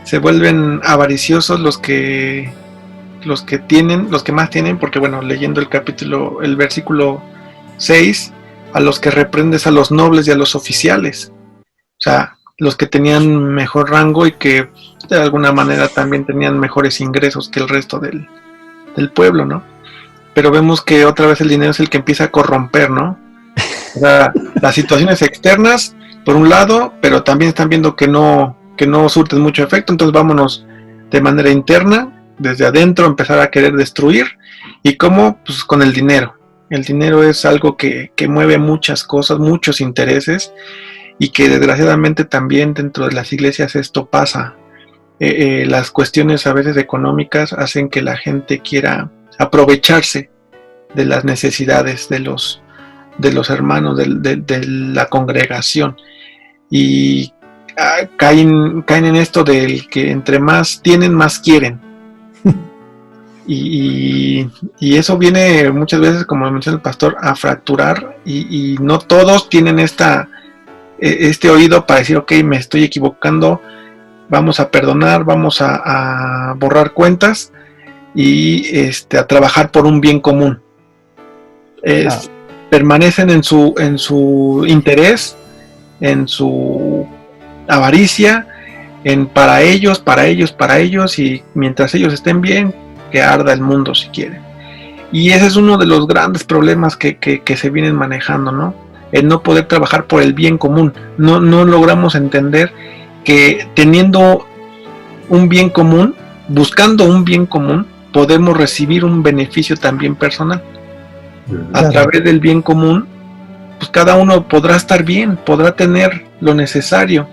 Se vuelven avariciosos los que más tienen, porque bueno, leyendo el versículo 6, a los que reprendes a los nobles y a los oficiales, o sea, los que tenían mejor rango y que de alguna manera también tenían mejores ingresos que el resto del pueblo, ¿no? Pero vemos que otra vez el dinero es el que empieza a corromper, ¿no? O sea, las situaciones externas, por un lado, pero también están viendo que no que no surten mucho efecto, entonces vámonos de manera interna, desde adentro, empezar a querer destruir. ¿Y cómo? Pues con el dinero. El dinero es algo que mueve muchas cosas, muchos intereses, y que desgraciadamente también dentro de las iglesias esto pasa. Las cuestiones a veces económicas hacen que la gente quiera aprovecharse de las necesidades de los hermanos, de la congregación, y caen en esto del que entre más tienen, más quieren. Y eso viene muchas veces, como menciona el pastor, a fracturar, y no todos tienen este oído para decir, ok, me estoy equivocando, vamos a perdonar, vamos a borrar cuentas y a trabajar por un bien común. Permanecen en su interés, en su avaricia, en para ellos, y mientras ellos estén bien, que arda el mundo si quieren. Y ese es uno de los grandes problemas que se vienen manejando, ¿no? El no poder trabajar por el bien común. No logramos entender que teniendo un bien común, buscando un bien común, podemos recibir un beneficio también personal. A través del bien común, pues cada uno podrá estar bien, podrá tener lo necesario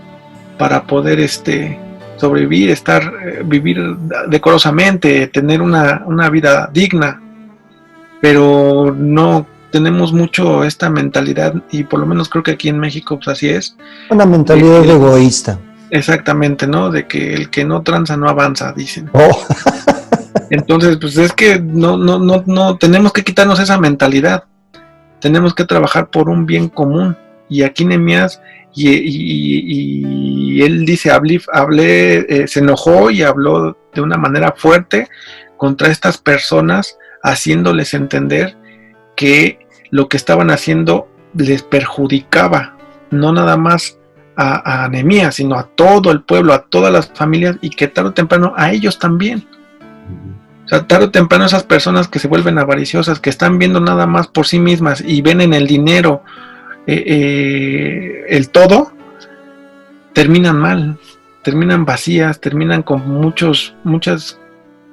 para poder sobrevivir, vivir decorosamente, tener una vida digna, pero no tenemos mucho esta mentalidad, y por lo menos creo que aquí en México pues así es. Una mentalidad egoísta. Exactamente, ¿no? De que el que no tranza no avanza, dicen. Oh. Entonces, pues es que no tenemos que quitarnos esa mentalidad. Tenemos que trabajar por un bien común. Y aquí Nehemías, y él dice, se enojó y habló de una manera fuerte contra estas personas, haciéndoles entender que lo que estaban haciendo les perjudicaba, no nada más a Nehemías, sino a todo el pueblo, a todas las familias, y que tarde o temprano a ellos también. O sea, tarde o temprano esas personas que se vuelven avariciosas, que están viendo nada más por sí mismas y ven en el dinero el todo, terminan mal, terminan vacías, terminan con muchos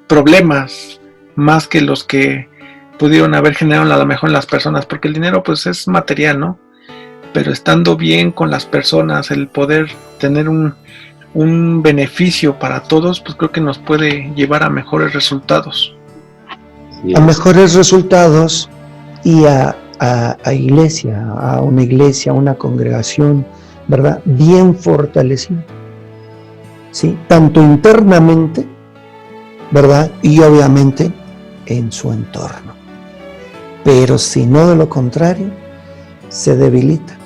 problemas, más que los que pudieron haber generado a lo mejor en las personas, porque el dinero pues es material, ¿no? Pero estando bien con las personas, el poder tener un beneficio para todos, pues creo que nos puede llevar a mejores resultados. A mejores resultados y a iglesia, a una iglesia, a una congregación, ¿verdad? Bien fortalecida, ¿sí? Tanto internamente, ¿verdad? Y obviamente en su entorno. Pero si no, de lo contrario, se debilita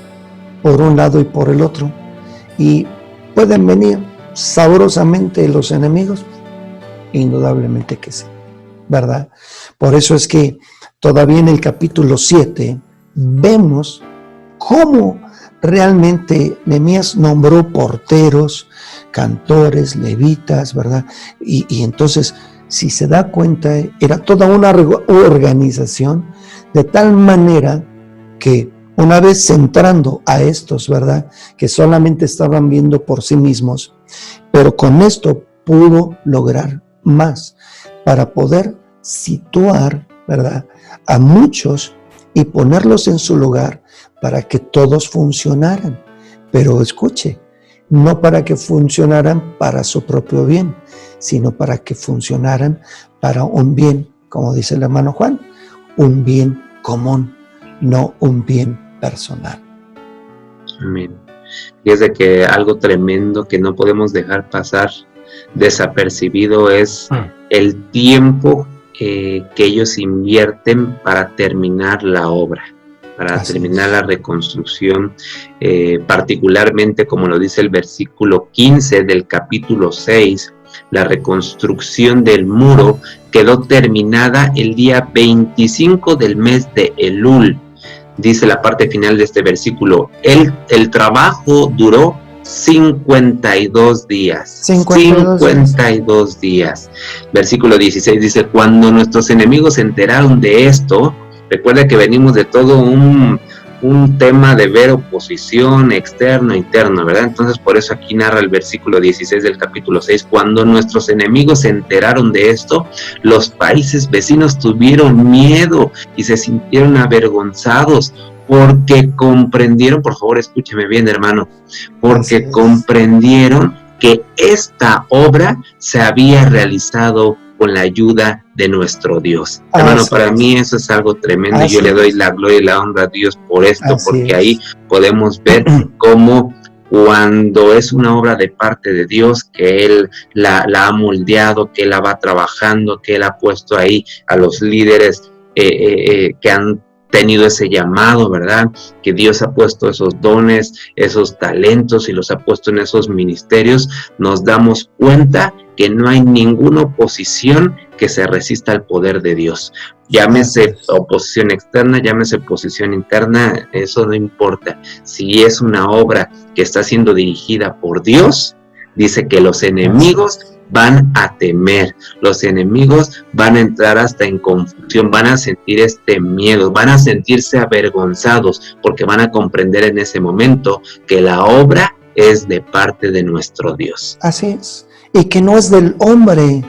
por un lado y por el otro, y pueden venir sabrosamente los enemigos, indudablemente que sí, ¿verdad? Por eso es que todavía en el capítulo 7 vemos cómo realmente Nehemías nombró porteros, cantores, levitas, ¿verdad? Y entonces, si se da cuenta, era toda una organización, de tal manera que una vez centrando a estos, ¿verdad?, que solamente estaban viendo por sí mismos, pero con esto pudo lograr más para poder situar, ¿verdad?, a muchos y ponerlos en su lugar para que todos funcionaran. Pero escuche, no para que funcionaran para su propio bien, sino para que funcionaran para un bien, como dice el hermano Juan, un bien común, no un bien personal. Amén. Fíjese que algo tremendo que no podemos dejar pasar desapercibido es el tiempo que ellos invierten para terminar la obra, para terminar la reconstrucción, particularmente como lo dice el versículo 15 del capítulo 6, la reconstrucción del muro quedó terminada el día 25 del mes de Elul. Dice la parte final de este versículo, el trabajo duró 52 días. 52 días. Versículo 16 dice, cuando nuestros enemigos se enteraron de esto, recuerda que venimos de todo un un tema de ver oposición externo, interno, ¿verdad? Entonces por eso aquí narra el versículo 16 del capítulo 6, cuando nuestros enemigos se enteraron de esto, los países vecinos tuvieron miedo y se sintieron avergonzados, porque comprendieron, por favor escúcheme bien hermano, porque comprendieron que esta obra se había realizado con la ayuda de nuestro Dios. Hermano, para mí eso es algo tremendo, y yo le doy la gloria y la honra a Dios por esto, porque ahí podemos ver cómo cuando es una obra de parte de Dios, que Él la ha moldeado, que Él la va trabajando, que Él ha puesto ahí a los líderes que han tenido ese llamado, ¿verdad? Que Dios ha puesto esos dones, esos talentos y los ha puesto en esos ministerios, nos damos cuenta que no hay ninguna oposición que se resista al poder de Dios. Llámese oposición externa, llámese oposición interna, eso no importa. Si es una obra que está siendo dirigida por Dios, dice que los enemigos van a temer, los enemigos van a entrar hasta en confusión, van a sentir este miedo, van a sentirse avergonzados, porque van a comprender en ese momento que la obra es de parte de nuestro Dios. Así es, y que no es del hombre,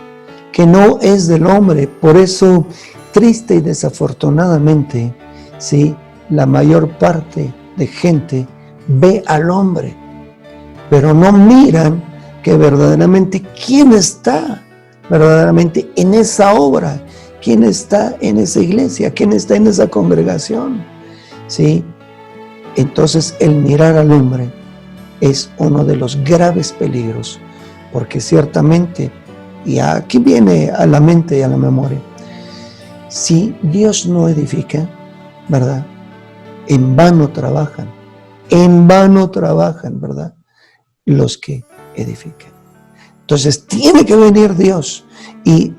que no es del hombre. Por eso, triste y desafortunadamente, ¿sí?, la mayor parte de gente ve al hombre, pero no miran que verdaderamente quién está verdaderamente en esa obra, quién está en esa iglesia, quién está en esa congregación, ¿sí? Entonces el mirar al hombre es uno de los graves peligros, porque ciertamente, y aquí viene a la mente y a la memoria, si Dios no edifica, ¿verdad?, en vano trabajan, ¿verdad?, los que edifican. Entonces tiene que venir Dios, y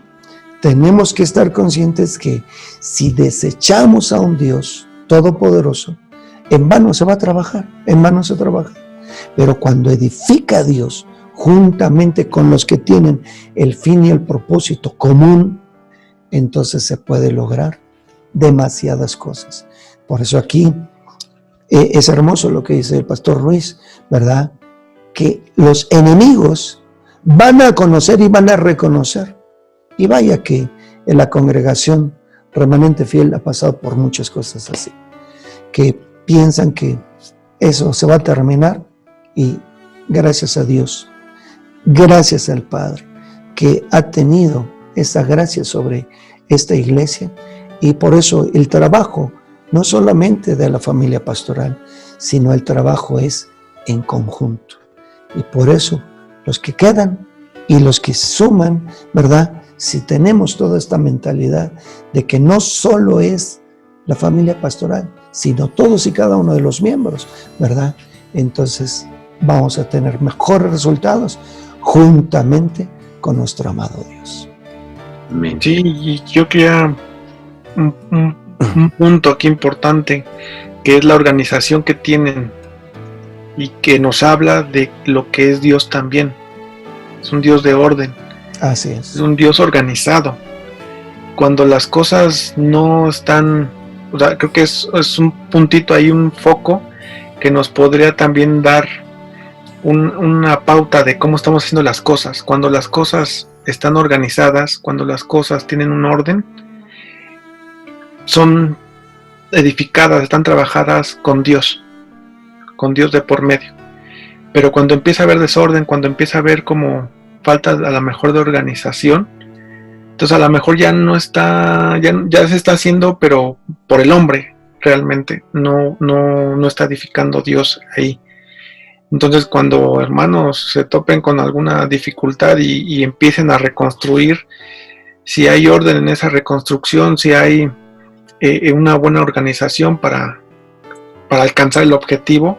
tenemos que estar conscientes que si desechamos a un Dios todopoderoso, en vano se va a trabajar, pero cuando edifica a Dios juntamente con los que tienen el fin y el propósito común, entonces se puede lograr demasiadas cosas. Por eso aquí es hermoso lo que dice el pastor Ruiz, ¿verdad?, que los enemigos van a conocer y van a reconocer. Y vaya que en la congregación Remanente Fiel ha pasado por muchas cosas así, que piensan que eso se va a terminar, y gracias a Dios, gracias al Padre, que ha tenido esa gracia sobre esta iglesia, y por eso el trabajo no solamente de la familia pastoral, sino el trabajo es en conjunto. Y por eso los que quedan y los que suman, ¿verdad?, si tenemos toda esta mentalidad de que no solo es la familia pastoral, sino todos y cada uno de los miembros, ¿verdad?, entonces vamos a tener mejores resultados juntamente con nuestro amado Dios. Amén. Sí, y yo quería un punto aquí importante, que es la organización que tienen, y que nos habla de lo que es Dios también. Es un Dios de orden. Así es. Es un Dios organizado. Cuando las cosas no están, o sea, creo que es un puntito ahí, un foco que nos podría también dar una pauta de cómo estamos haciendo las cosas. Cuando las cosas están organizadas, cuando las cosas tienen un orden, son edificadas, están trabajadas con Dios de por medio. Pero cuando empieza a haber desorden, cuando empieza a haber como falta a lo mejor de organización, entonces a lo mejor ya no está, ya se está haciendo, pero por el hombre realmente, no está edificando Dios ahí. Entonces cuando hermanos se topen con alguna dificultad y empiecen a reconstruir, si hay orden en esa reconstrucción, si hay una buena organización para alcanzar el objetivo,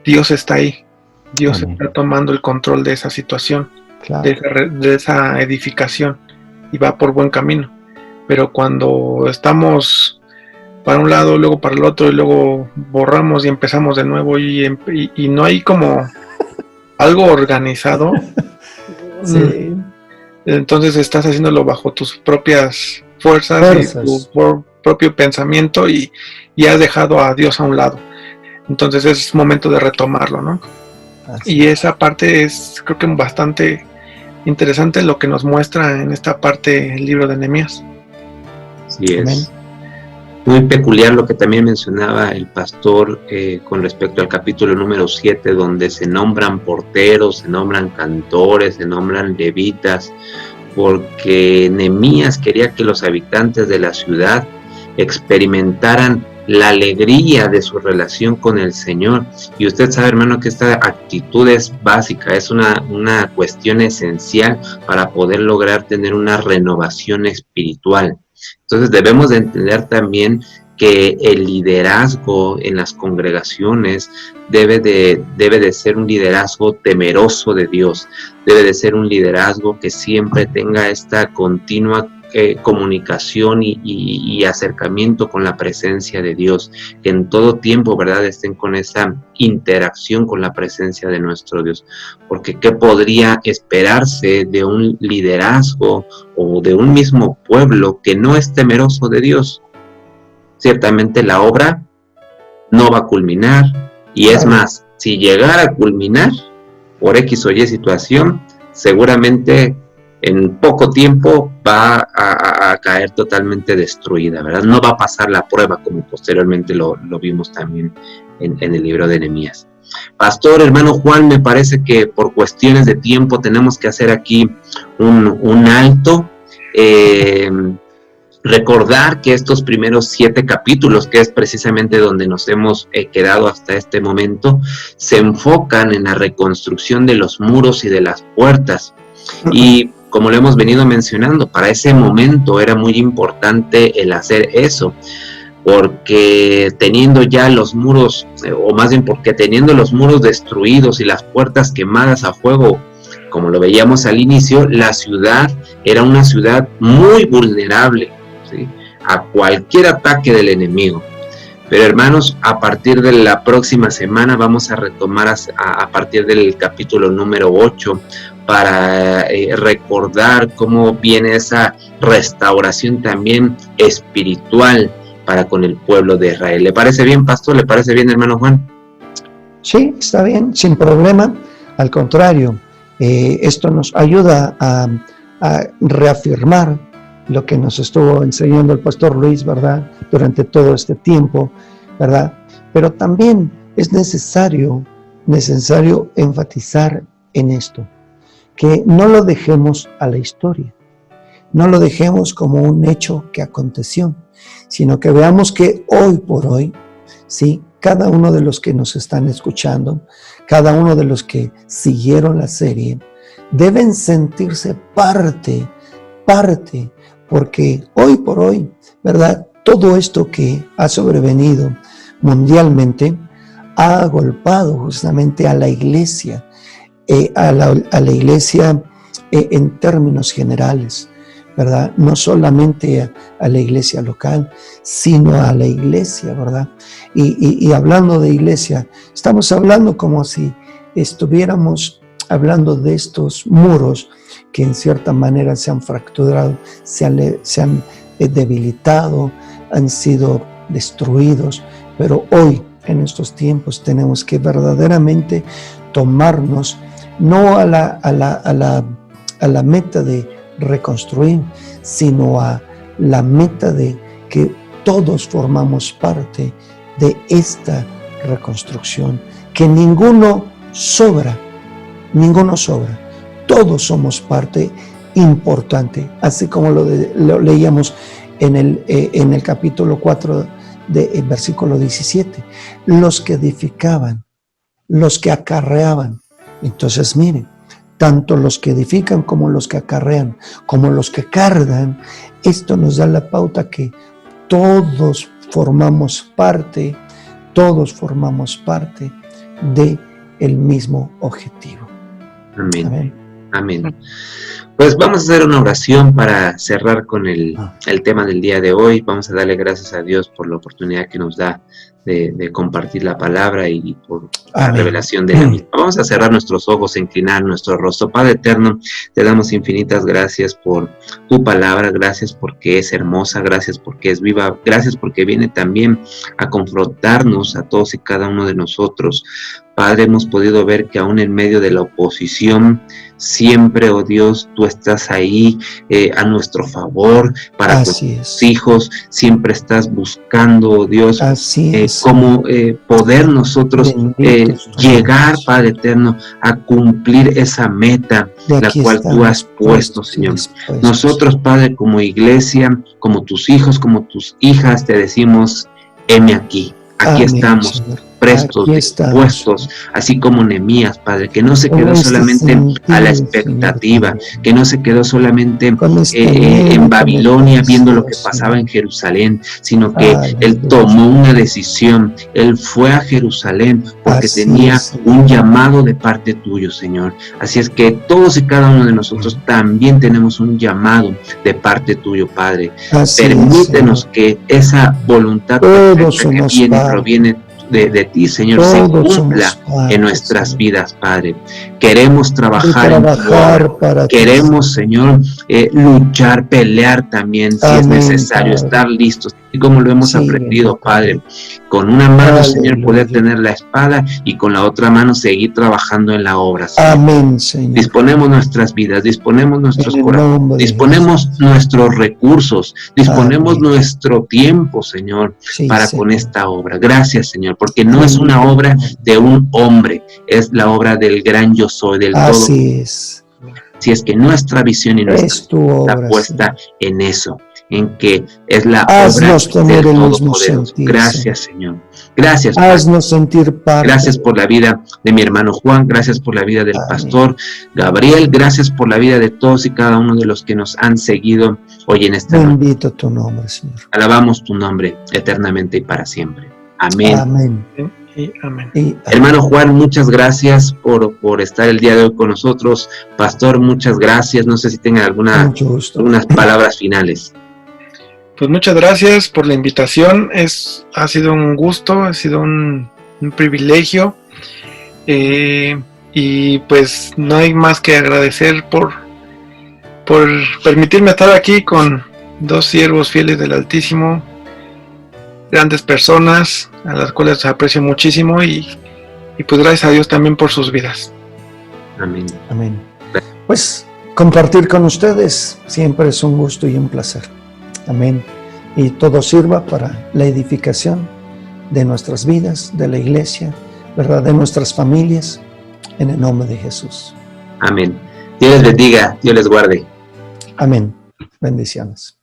Dios está ahí. Dios está tomando el control de esa situación, claro, de esa edificación, y va por buen camino. Pero cuando estamos para un lado, luego para el otro, y luego borramos y empezamos de nuevo, y no hay como algo organizado, sí, entonces estás haciéndolo bajo tus propias fuerzas. Y tu propio pensamiento y has dejado a Dios a un lado. Entonces es momento de retomarlo, ¿no? Y esa parte es, creo que bastante interesante lo que nos muestra en esta parte el libro de Nehemías. Sí, es muy peculiar lo que también mencionaba el pastor con respecto al capítulo número 7, donde se nombran porteros, se nombran cantores, se nombran levitas, porque Nehemías quería que los habitantes de la ciudad experimentaran la alegría de su relación con el Señor. Y usted sabe, hermano, que esta actitud es básica, es una cuestión esencial para poder lograr tener una renovación espiritual. Entonces debemos de entender también que el liderazgo en las congregaciones debe de ser un liderazgo temeroso de Dios, debe de ser un liderazgo que siempre tenga esta continua comunicación y acercamiento con la presencia de Dios, que en todo tiempo, ¿verdad?, estén con esa interacción con la presencia de nuestro Dios, porque ¿qué podría esperarse de un liderazgo o de un mismo pueblo que no es temeroso de Dios? Ciertamente la obra no va a culminar, y es más, si llegara a culminar por X o Y situación, seguramente en poco tiempo va a caer totalmente destruida, ¿verdad? No va a pasar la prueba, como posteriormente lo vimos también en el libro de Nehemías. Pastor, hermano Juan, me parece que por cuestiones de tiempo tenemos que hacer aquí un alto. Recordar que estos primeros 7 capítulos, que es precisamente donde nos hemos quedado hasta este momento, se enfocan en la reconstrucción de los muros y de las puertas. Y como lo hemos venido mencionando, para ese momento era muy importante el hacer eso, porque teniendo ya los muros, o más bien porque teniendo los muros destruidos y las puertas quemadas a fuego, como lo veíamos al inicio, la ciudad era una ciudad muy vulnerable, ¿sí?, a cualquier ataque del enemigo. Pero hermanos, a partir de la próxima semana vamos a retomar a partir del capítulo número 8 para recordar cómo viene esa restauración también espiritual para con el pueblo de Israel. ¿Le parece bien, pastor? ¿Le parece bien, hermano Juan? Sí, está bien, sin problema. Al contrario, esto nos ayuda a reafirmar lo que nos estuvo enseñando el pastor Luis, ¿verdad?, durante todo este tiempo, ¿verdad? Pero también es necesario enfatizar en esto, que no lo dejemos a la historia, no lo dejemos como un hecho que aconteció, sino que veamos que hoy por hoy, ¿sí?, cada uno de los que nos están escuchando, cada uno de los que siguieron la serie, deben sentirse parte, porque hoy por hoy, ¿verdad?, todo esto que ha sobrevenido mundialmente ha agolpado justamente a la iglesia, a la iglesia en términos generales, ¿verdad? No solamente a la iglesia local, sino a la iglesia, ¿verdad? Y hablando de iglesia, estamos hablando como si estuviéramos hablando de estos muros que en cierta manera se han fracturado, se han debilitado, han sido destruidos, pero hoy, en estos tiempos, tenemos que verdaderamente tomarnos no a la meta de reconstruir, sino a la meta de que todos formamos parte de esta reconstrucción, que ninguno sobra, todos somos parte importante, así como lo leíamos en el capítulo 4 del versículo 17, los que edificaban, los que acarreaban. Entonces miren, tanto los que edifican como los que acarrean, como los que cargan, esto nos da la pauta que todos formamos parte de el mismo objetivo. Amén. Amén. Amén. Pues vamos a hacer una oración para cerrar con el tema del día de hoy. Vamos a darle gracias a Dios por la oportunidad que nos da de compartir la palabra y por la Amén. revelación de la misma. Vamos a cerrar nuestros ojos, inclinar nuestro rostro. Padre eterno, te damos infinitas gracias por tu palabra, gracias porque es hermosa, gracias porque es viva, gracias porque viene también a confrontarnos a todos y cada uno de nosotros. Padre, hemos podido ver que aún en medio de la oposición, siempre, oh Dios, tú estás ahí a nuestro favor, para tus hijos, siempre estás buscando, oh Dios, cómo poder nosotros llegar, Padre eterno, a cumplir esa meta, la cual tú has puesto, Señor. Nosotros, Padre, como iglesia, como tus hijos, como tus hijas, te decimos, heme aquí, aquí estamos, Señor. Prestos, dispuestos, así como Nehemías, Padre, que no se quedó solamente a la expectativa, que no se quedó solamente en Babilonia viendo lo que pasaba en Jerusalén, sino que él tomó una decisión, él fue a Jerusalén porque tenía un llamado de parte tuyo, Señor. Así es que todos y cada uno de nosotros también tenemos un llamado de parte tuyo, Padre. Permítenos que esa voluntad perfecta que viene y proviene de ti, Señor, se cumpla en nuestras vidas, Padre. Queremos trabajar en tu obra. Queremos, Señor, luchar, pelear también, si es necesario, estar listos. Y como lo hemos aprendido, Padre, con una mano, Señor, poder tener la espada y con la otra mano seguir trabajando en la obra, Señor. Amén, Señor. Disponemos nuestras vidas, disponemos nuestros corazones, disponemos nuestros recursos, disponemos nuestro tiempo, Señor, para con esta obra. Gracias, Señor, porque no es una obra de un hombre, es la obra del gran yo soy, del todo. Así es. Si es que nuestra visión y nuestra vida está puesta en eso, en que es la obra del Todopoderoso. Gracias, Señor. Gracias. Haznos sentir parte. Gracias por la vida de mi hermano Juan, gracias por la vida del pastor Gabriel, gracias por la vida de todos y cada uno de los que nos han seguido hoy en esta noche. Bendito tu nombre, Señor. Alabamos tu nombre eternamente y para siempre. Amén. Amén. Y amén. Hermano Juan, muchas gracias por estar el día de hoy con nosotros. Pastor, muchas gracias. No sé si tengan algunas palabras finales. Pues muchas gracias por la invitación. Ha sido un gusto, ha sido un privilegio. Y pues no hay más que agradecer por permitirme estar aquí con dos siervos fieles del Altísimo, grandes personas a las cuales aprecio muchísimo y pues gracias a Dios también por sus vidas. Amén. Amén. Pues compartir con ustedes siempre es un gusto y un placer. Amén. Y todo sirva para la edificación de nuestras vidas, de la iglesia, ¿verdad? De nuestras familias, en el nombre de Jesús. Amén. Dios les bendiga, Dios les guarde. Amén. Bendiciones.